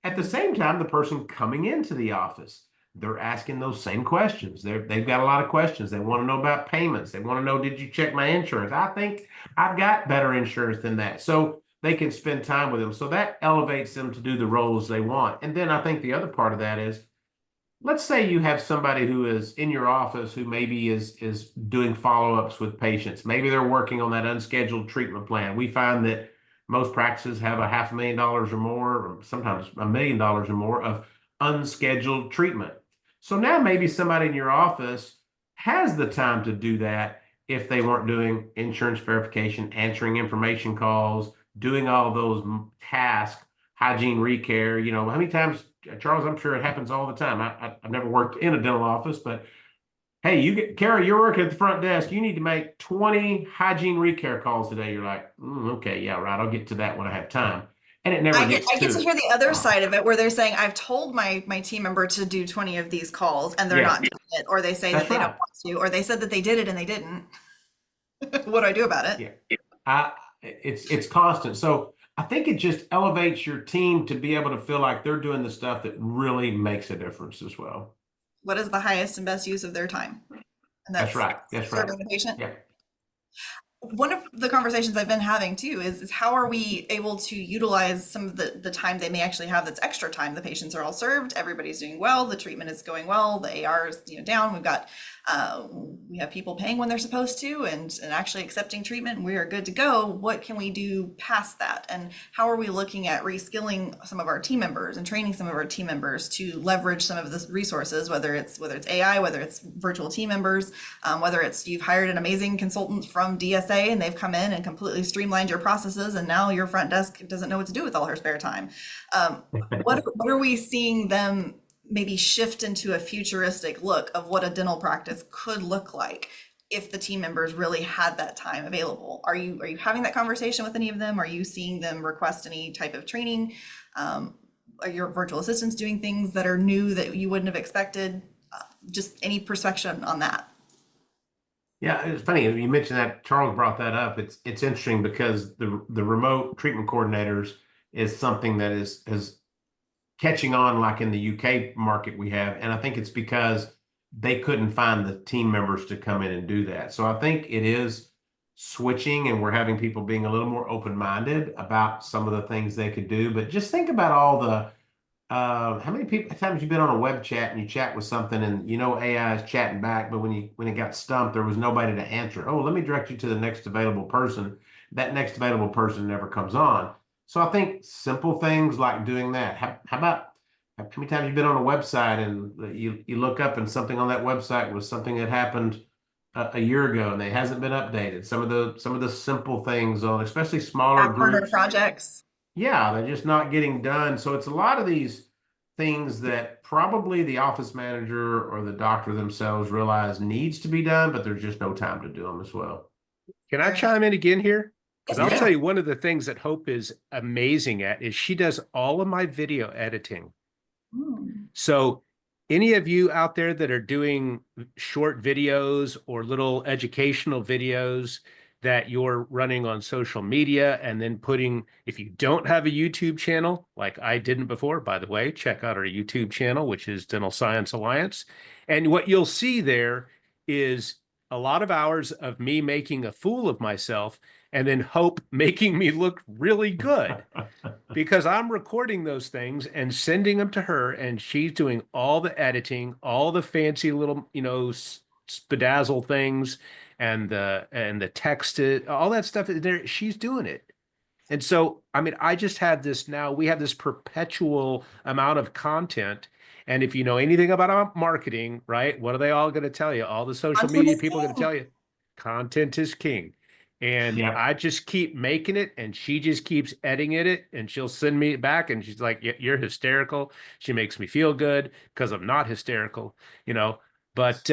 S3: At the same time, the person coming into the office, they're asking those same questions. They've got a lot of questions. They want to know about payments. They want to know, did you check my insurance? I think I've got better insurance than that. So they can spend time with them. So that elevates them to do the roles they want. And then I think the other part of that is, let's say you have somebody who is in your office who maybe is doing follow-ups with patients. Maybe they're working on that unscheduled treatment plan. We find that most practices have $500,000 or more, or sometimes $1 million or more of unscheduled treatment. So now maybe somebody in your office has the time to do that if they weren't doing insurance verification, answering information calls, doing all those tasks, hygiene, recare. How many times, Charles, I'm sure it happens all the time. I've never worked in a dental office, but hey, Kara, you're working at the front desk. You need to make 20 hygiene recare calls today. You're like, okay, yeah, right. I'll get to that when I have time. And it never
S1: I
S3: gets
S1: get to hear the other side of it, where they're saying, I've told my team member to do 20 of these calls and they're not doing it, or they say that they don't want to, or they said that they did it and they didn't. What do I do about it?
S3: Yeah, it's constant. So I think it just elevates your team to be able to feel like they're doing the stuff that really makes a difference as well.
S1: What is the highest and best use of their time? And
S3: that's right.
S1: Serving the patient.
S3: Yeah.
S1: One of the conversations I've been having too is how are we able to utilize some of the time they may actually have that's extra time? The patients are all served, everybody's doing well, the treatment is going well, the AR is down. We've got we have people paying when they're supposed to and actually accepting treatment, and we are good to go. What can we do past that? And how are we looking at reskilling some of our team members and training some of our team members to leverage some of the resources, whether it's AI, whether it's virtual team members, whether it's you've hired an amazing consultant from DSA say, and they've come in and completely streamlined your processes, and now your front desk doesn't know what to do with all her spare time. What are we seeing them maybe shift into a futuristic look of what a dental practice could look like if the team members really had that time available? Are you having that conversation with any of them? Are you seeing them request any type of training? Are your virtual assistants doing things that are new that you wouldn't have expected? Just any perspective on that.
S3: Yeah, it's funny you mentioned that. Charles brought that up. It's interesting because the remote treatment coordinators is something that is catching on, like in the UK market we have, and I think it's because they couldn't find the team members to come in and do that. So I think it is switching, and we're having people being a little more open-minded about some of the things they could do. But just think about all the how many times you've been on a web chat and you chat with something and AI is chatting back, but when it got stumped, there was nobody to answer. Oh, let me direct you to the next available person. That next available person never comes on. So I think simple things like doing that. How about how many times you've been on a website and you look up and something on that website was something that happened a year ago and it hasn't been updated. Some of the simple things on especially smaller groups.
S1: Projects.
S3: Yeah, they're just not getting done. So it's a lot of these things that probably the office manager or the doctor themselves realize needs to be done, but there's just no time to do them as well.
S2: Can I chime in again here? Because I'll
S3: Yeah.
S2: tell you, one of the things that Hope is amazing at is she does all of my video editing. So any of you out there that are doing short videos or little educational videos that you're running on social media and then putting, if you don't have a YouTube channel, like I didn't before, by the way, check out our YouTube channel, which is Dental Science Alliance. And what you'll see there is a lot of hours of me making a fool of myself and then Hope making me look really good because I'm recording those things and sending them to her, and she's doing all the editing, all the fancy little, spadazzle things and the text, all that stuff there, she's doing it. And so, I mean, I just had this now, we have this perpetual amount of content. And if you know anything about marketing, right, what are they all going to tell you? All the social media people are going to tell you content is king. And
S3: Yeah.
S2: I just keep making it, and she just keeps editing it, and she'll send me it back, and she's like, "You're hysterical." She makes me feel good because I'm not hysterical, But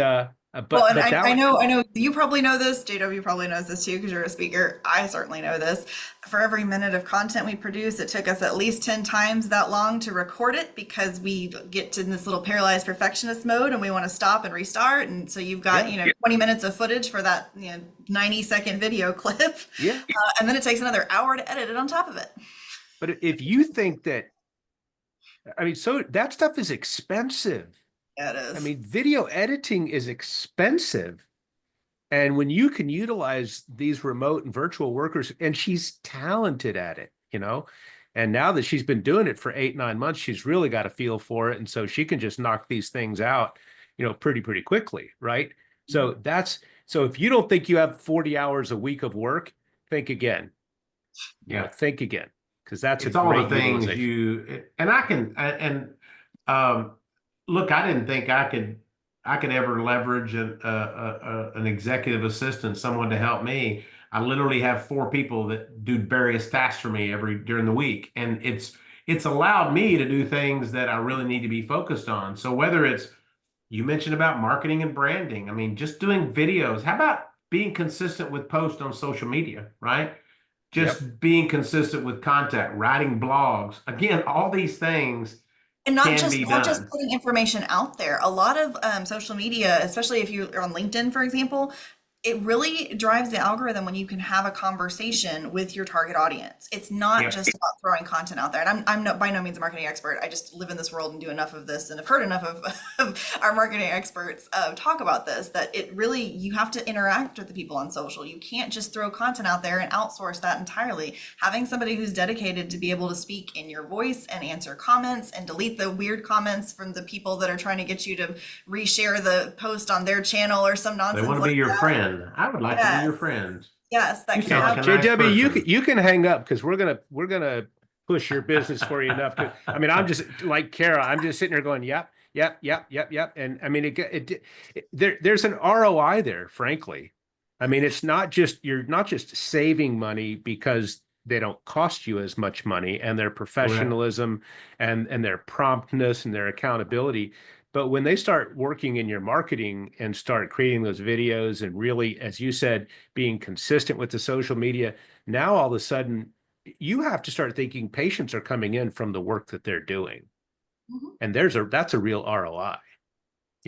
S1: Well, and
S2: that
S1: I know you probably know this. JW probably knows this too because you're a speaker. I certainly know this. For every minute of content we produce, it took us at least 10 times that long to record it because we get to this little paralyzed perfectionist mode and we want to stop and restart. And so you've got, 20 minutes of footage for that, 90-second video clip.
S2: Yeah.
S1: And then it takes another hour to edit it on top of it.
S2: But if you think that, I mean, so that stuff is expensive.
S1: Yeah, it is.
S2: I mean, video editing is expensive. And when you can utilize these remote and virtual workers, and she's talented at it, and now that she's been doing it for 8-9 months, she's really got a feel for it. And so she can just knock these things out, pretty quickly. Right. So so if you don't think you have 40 hours a week of work, think again.
S3: Yeah.
S2: Think again. Because that's
S3: it's
S2: a
S3: all
S2: great
S3: the things
S2: utilization.
S3: Look, I didn't think I could ever leverage an executive assistant, someone to help me. I literally have 4 people that do various tasks for me during the week, and it's allowed me to do things that I really need to be focused on. So whether it's you mentioned about marketing and branding, I mean, just doing videos. How about being consistent with posts on social media, right? Just being consistent with content, writing blogs. Again, all these things.
S1: And not just putting information out there. A lot of social media, especially if you're on LinkedIn, for example, it really drives the algorithm when you can have a conversation with your target audience. It's not just about throwing content out there. And I'm by no means a marketing expert. I just live in this world and do enough of this and have heard enough of our marketing experts talk about this, that it really, you have to interact with the people on social. You can't just throw content out there and outsource that entirely. Having somebody who's dedicated to be able to speak in your voice and answer comments and delete the weird comments from the people that are trying to get you to reshare the post on their channel or some nonsense.
S3: They want to be your friend. I would like to be your friend.
S1: Yes, that
S3: You
S1: can
S3: sound like
S1: happen.
S3: a nice
S2: JW,
S3: person.
S2: you can hang up because we're gonna push your business for you enough. I mean, I'm just like Kara. I'm just sitting there going, yep. And I mean, there's an ROI there, frankly. I mean, it's not just, you're not just saving money because they don't cost you as much money, and their
S3: Correct.
S2: professionalism and their promptness and their accountability. But when they start working in your marketing and start creating those videos and really, as you said, being consistent with the social media, now all of a sudden you have to start thinking patients are coming in from the work that they're doing.
S1: Mhm.
S2: And that's a real ROI.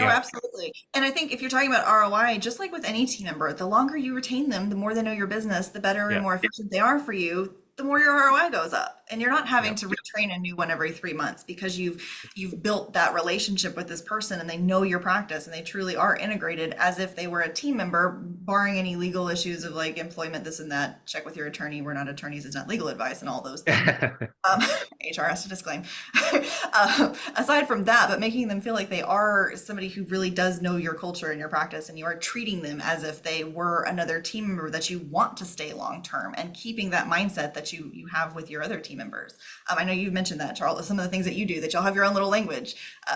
S1: Oh,
S3: Yeah.
S1: absolutely. And I think if you're talking about ROI, just like with any team member, the longer you retain them, the more they know your business, the better and
S2: Yeah.
S1: more efficient they are for you, the more your ROI goes up. And you're not having
S2: Yeah.
S1: to retrain a new one every 3 months because you've built that relationship with this person and they know your practice and they truly are integrated as if they were a team member, barring any legal issues of like employment, this and that. Check with your attorney. We're not attorneys, it's not legal advice and all those things. um, HR has to disclaim. Aside from that, but making them feel like they are somebody who really does know your culture and your practice, and you are treating them as if they were another team member that you want to stay long term, and keeping that mindset that you have with your other team members. I know you've mentioned that, Charles. Some of the things that you do, that you'll have your own little language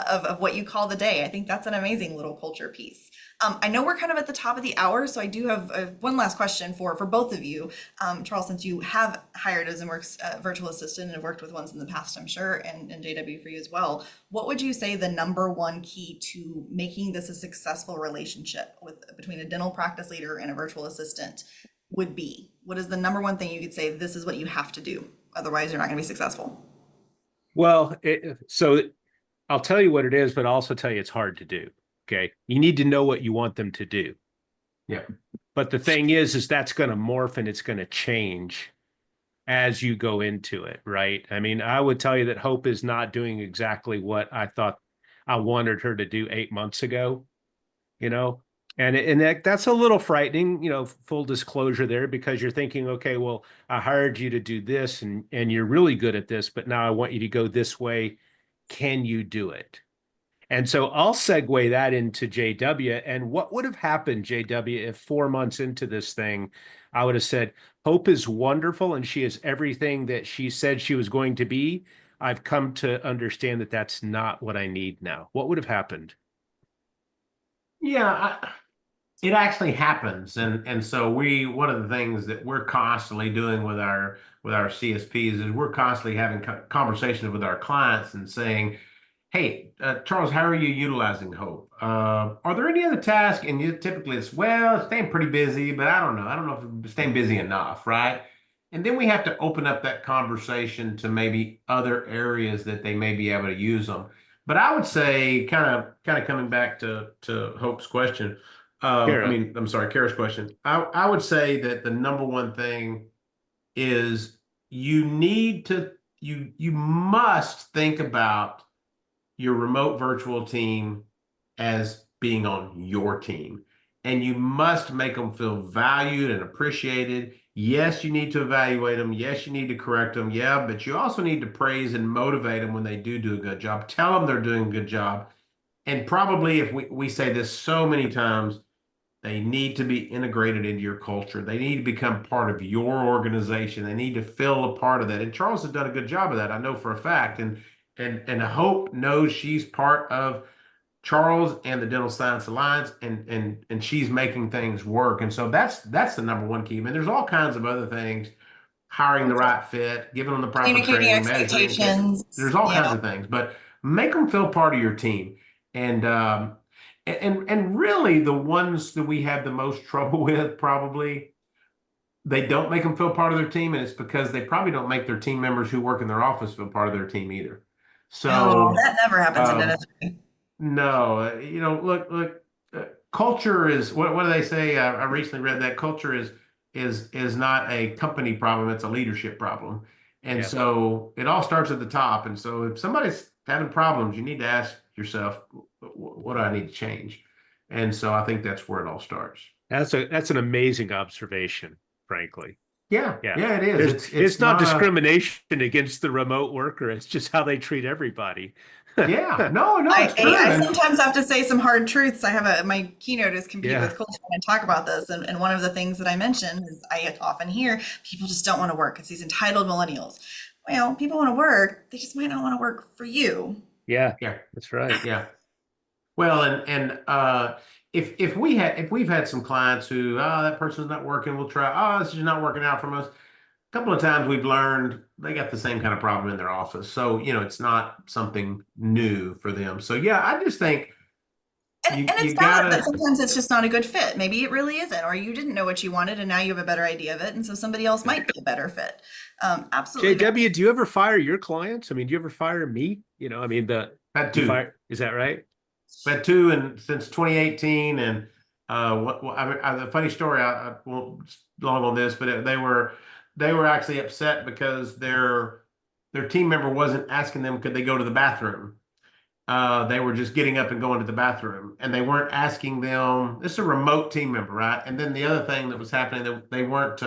S1: of what you call the day. I think that's an amazing little culture piece. I know we're kind of at the top of the hour, so I do have one last question for both of you. Charles, since you have hired as a virtual assistant and have worked with ones in the past, I'm sure, and JW for you as well, what would you say the number one key to making this a successful relationship between a dental practice leader and a virtual assistant would be? What is the number one thing you could say, this is what you have to do, otherwise you're not going to be successful?
S2: Well, so I'll tell you what it is, but I'll also tell you it's hard to do. Okay. You need to know what you want them to do.
S3: Yeah.
S2: But the thing is that's going to morph and it's going to change as you go into it, right? I mean, I would tell you that Hope is not doing exactly what I thought I wanted her to do 8 months ago, you know? And that's a little frightening, full disclosure there, because you're thinking, okay, well, I hired you to do this and you're really good at this, but now I want you to go this way. Can you do it? And so I'll segue that into JW. And what would have happened, JW, if 4 months into this thing, I would have said, Hope is wonderful and she is everything that she said she was going to be. I've come to understand that that's not what I need now. What would have happened?
S3: Yeah, it actually happens, and so one of the things that we're constantly doing with our CSPs is we're constantly having conversations with our clients and saying, "Hey, Charles, how are you utilizing Hope? Are there any other tasks?" And typically it's, "Well, staying pretty busy, but I don't know. I don't know if I'm staying busy enough, right?" And then we have to open up that conversation to maybe other areas that they may be able to use them. But I would say, kind of coming back to Hope's question,
S2: Kara.
S3: I'm sorry, Kara's question. I would say that the number one thing is you need to you must think about your remote virtual team as being on your team. And you must make them feel valued and appreciated. Yes, you need to evaluate them. Yes, you need to correct them. Yeah, but you also need to praise and motivate them when they do a good job. Tell them they're doing a good job. And probably, if we say this so many times, they need to be integrated into your culture. They need to become part of your organization. They need to feel a part of that. And Charles has done a good job of that, I know for a fact. And Hope knows she's part of Charles and the Dental Science Alliance, and she's making things work. And so that's the number one key. I mean, there's all kinds of other things, hiring the right fit, giving them the proper
S1: Communicating
S3: training, measuring.
S1: expectations.
S3: There's all
S1: Yeah.
S3: kinds of things, but make them feel part of your team. And really the ones that we have the most trouble with, probably they don't make them feel part of their team, and it's because they probably don't make their team members who work in their office feel part of their team either.
S1: No,
S3: So
S1: that never happens in
S3: um,
S1: dentistry.
S3: no, look, culture is what do they say? I recently read that culture is not a company problem; it's a leadership problem. And
S2: Yeah.
S3: so it all starts at the top. And so if somebody's having problems, you need to ask yourself, what do I need to change? And so I think that's where it all starts.
S2: That's an amazing observation, frankly.
S3: Yeah,
S2: Yeah.
S3: yeah, it is. It's
S2: It's not
S3: not a
S2: discrimination against the remote worker. It's just how they treat everybody.
S3: yeah, no, it's true.
S1: I
S3: And
S1: sometimes have to say some hard truths. I have my keynote is compete
S2: Yeah.
S1: with culture, and I talk about this. And one of the things that I mention is I often hear people just don't want to work. It's these entitled millennials. Well, people want to work. They just might not want to work for you.
S2: Yeah.
S3: yeah,
S2: That's right.
S3: yeah. Well, and if we've had some clients who, oh, that person's not working, we'll try, oh, this is not working out from us. A couple of times we've learned they got the same kind of problem in their office. So, it's not something new for them. So yeah, I just think
S1: And
S3: you
S1: it's valid that
S3: gotta,
S1: sometimes it's just not a good fit. Maybe it really isn't, or you didn't know what you wanted and now you have a better idea of it. And so somebody else might be a better fit. Absolutely.
S2: JW, do you ever fire your clients? I mean, do you ever fire me? I mean,
S3: had
S2: you
S3: two.
S2: fire, is that right?
S3: Had two and since 2018, and the funny story, I won't long on this, but they were actually upset because their team member wasn't asking them could they go to the bathroom. They were just getting up and going to the bathroom, and they weren't asking them. This is a remote team member, right? And then the other thing that was happening, that they weren't.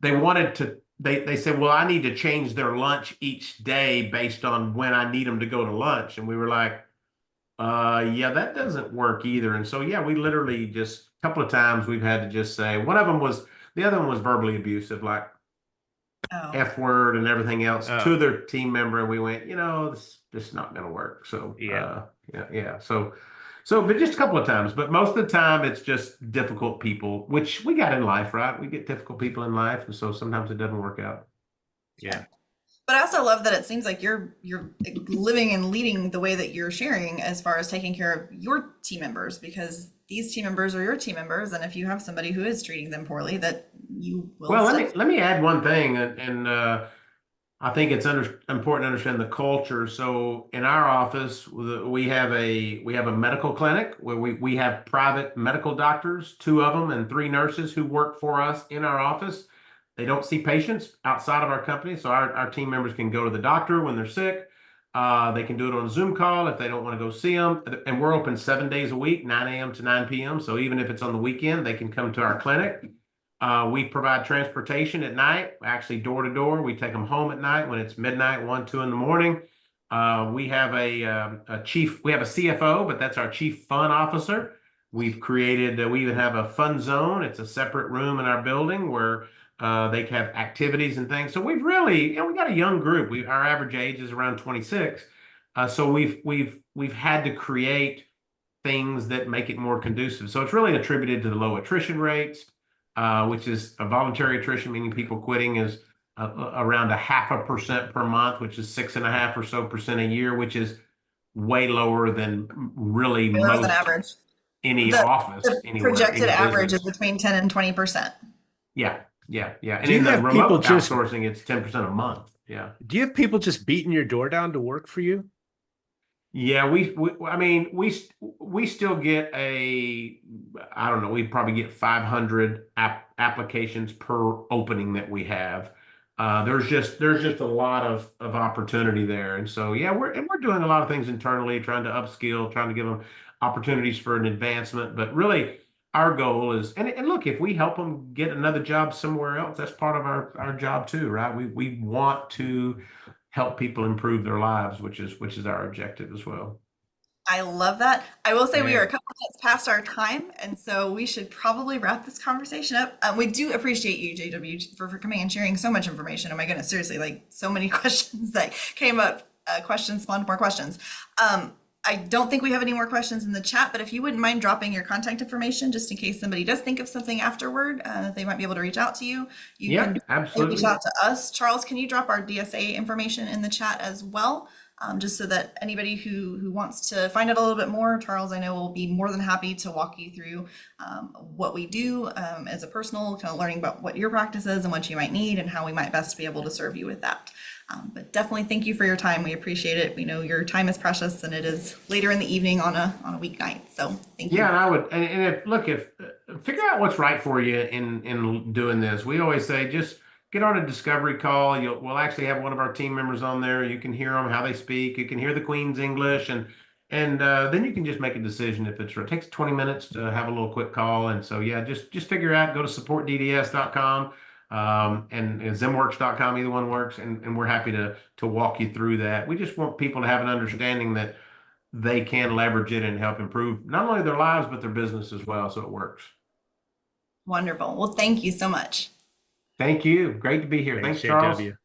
S3: They wanted to. They said, well, I need to change their lunch each day based on when I need them to go to lunch, and we were like, yeah, that doesn't work either. And so, yeah, we literally just a couple of times we've had to just say the other one was verbally abusive, like
S1: Oh,
S3: F word and everything else
S2: Oh.
S3: to their team member. And we went, this is not going to work. So,
S2: Yeah.
S3: yeah. But just a couple of times, but most of the time it's just difficult people, which we got in life, right? We get difficult people in life. And so sometimes it doesn't work out.
S2: Yeah.
S1: but I also love that it seems like you're living and leading the way that you're sharing as far as taking care of your team members, because these team members are your team members, and if you have somebody who is treating them poorly, that you will.
S3: Well,
S1: still-
S3: let me add one thing, and I think it's important to understand the culture. So in our office, we have a medical clinic where we have private medical doctors, two of them, and three nurses who work for us in our office. They don't see patients outside of our company, so our team members can go to the doctor when they're sick. They can do it on a Zoom call if they don't want to go see them. And we're open 7 days a week, 9 a.m. to 9 p.m. So even if it's on the weekend, they can come to our clinic. We provide transportation at night, actually door to door. We take them home at night when it's midnight, 1, 2 in the morning. We have we have a CFO, but that's our chief fun officer. We've created, we even have a fun zone. It's a separate room in our building where they can have activities and things. So we've really, we got a young group. Our average age is around 26. So we've had to create things that make it more conducive. So it's really attributed to the low attrition rates, which is a voluntary attrition, meaning people quitting is around 0.5% per month, which is 6.5% or so a year, which is way lower than really
S1: lower than
S3: most
S1: average.
S3: any
S1: The,
S3: office
S1: the
S3: anywhere.
S1: projected
S3: any
S1: average is
S3: business.
S1: between 10 and 20%.
S3: Yeah. And
S2: Do you
S3: in the
S2: have people
S3: remote
S2: just-
S3: outsourcing, it's 10% a month. Yeah.
S2: Do you have people just beating your door down to work for you?
S3: Yeah, I mean, we still get I don't know, we probably get 500 applications per opening that we have. There's just a lot of opportunity there. And so, yeah, we're doing a lot of things internally, trying to upskill, trying to give them opportunities for an advancement. But really, our goal is, and look, if we help them get another job somewhere else, that's part of our job too, right? We want to help people improve their lives, which is our objective as well.
S1: I love that. I will say we
S3: Yeah.
S1: are a couple minutes past our time, and so we should probably wrap this conversation up. We do appreciate you, JW, for coming and sharing so much information. Oh my goodness, seriously, like so many questions that came up, questions spawned more questions. I don't think we have any more questions in the chat, but if you wouldn't mind dropping your contact information, just in case somebody does think of something afterward, they might be able to reach out to you. You
S3: Yeah,
S1: can
S3: absolutely.
S1: reach out to us. Charles, can you drop our DSA information in the chat as well? Just so that anybody who wants to find out a little bit more, Charles, I know will be more than happy to walk you through what we do as a personal, kind of learning about what your practice is and what you might need and how we might best be able to serve you with that. But definitely thank you for your time. We appreciate it. We know your time is precious and it is later in the evening on a weeknight. So thank you.
S3: Yeah, and I would, and if figure out what's right for you in doing this. We always say just get on a discovery call. We'll actually have one of our team members on there. You can hear them, how they speak. You can hear the Queen's English, and then you can just make a decision if it's right. It takes 20 minutes to have a little quick call. And so, yeah, just figure out, go to supportdds.com and zimworks.com, either one works. And we're happy to walk you through that. We just want people to have an understanding that they can leverage it and help improve not only their lives, but their business as well. So it works.
S1: Wonderful. Well, thank you so much.
S3: Thank you. Great to be here. Thanks, Charles.
S2: JW.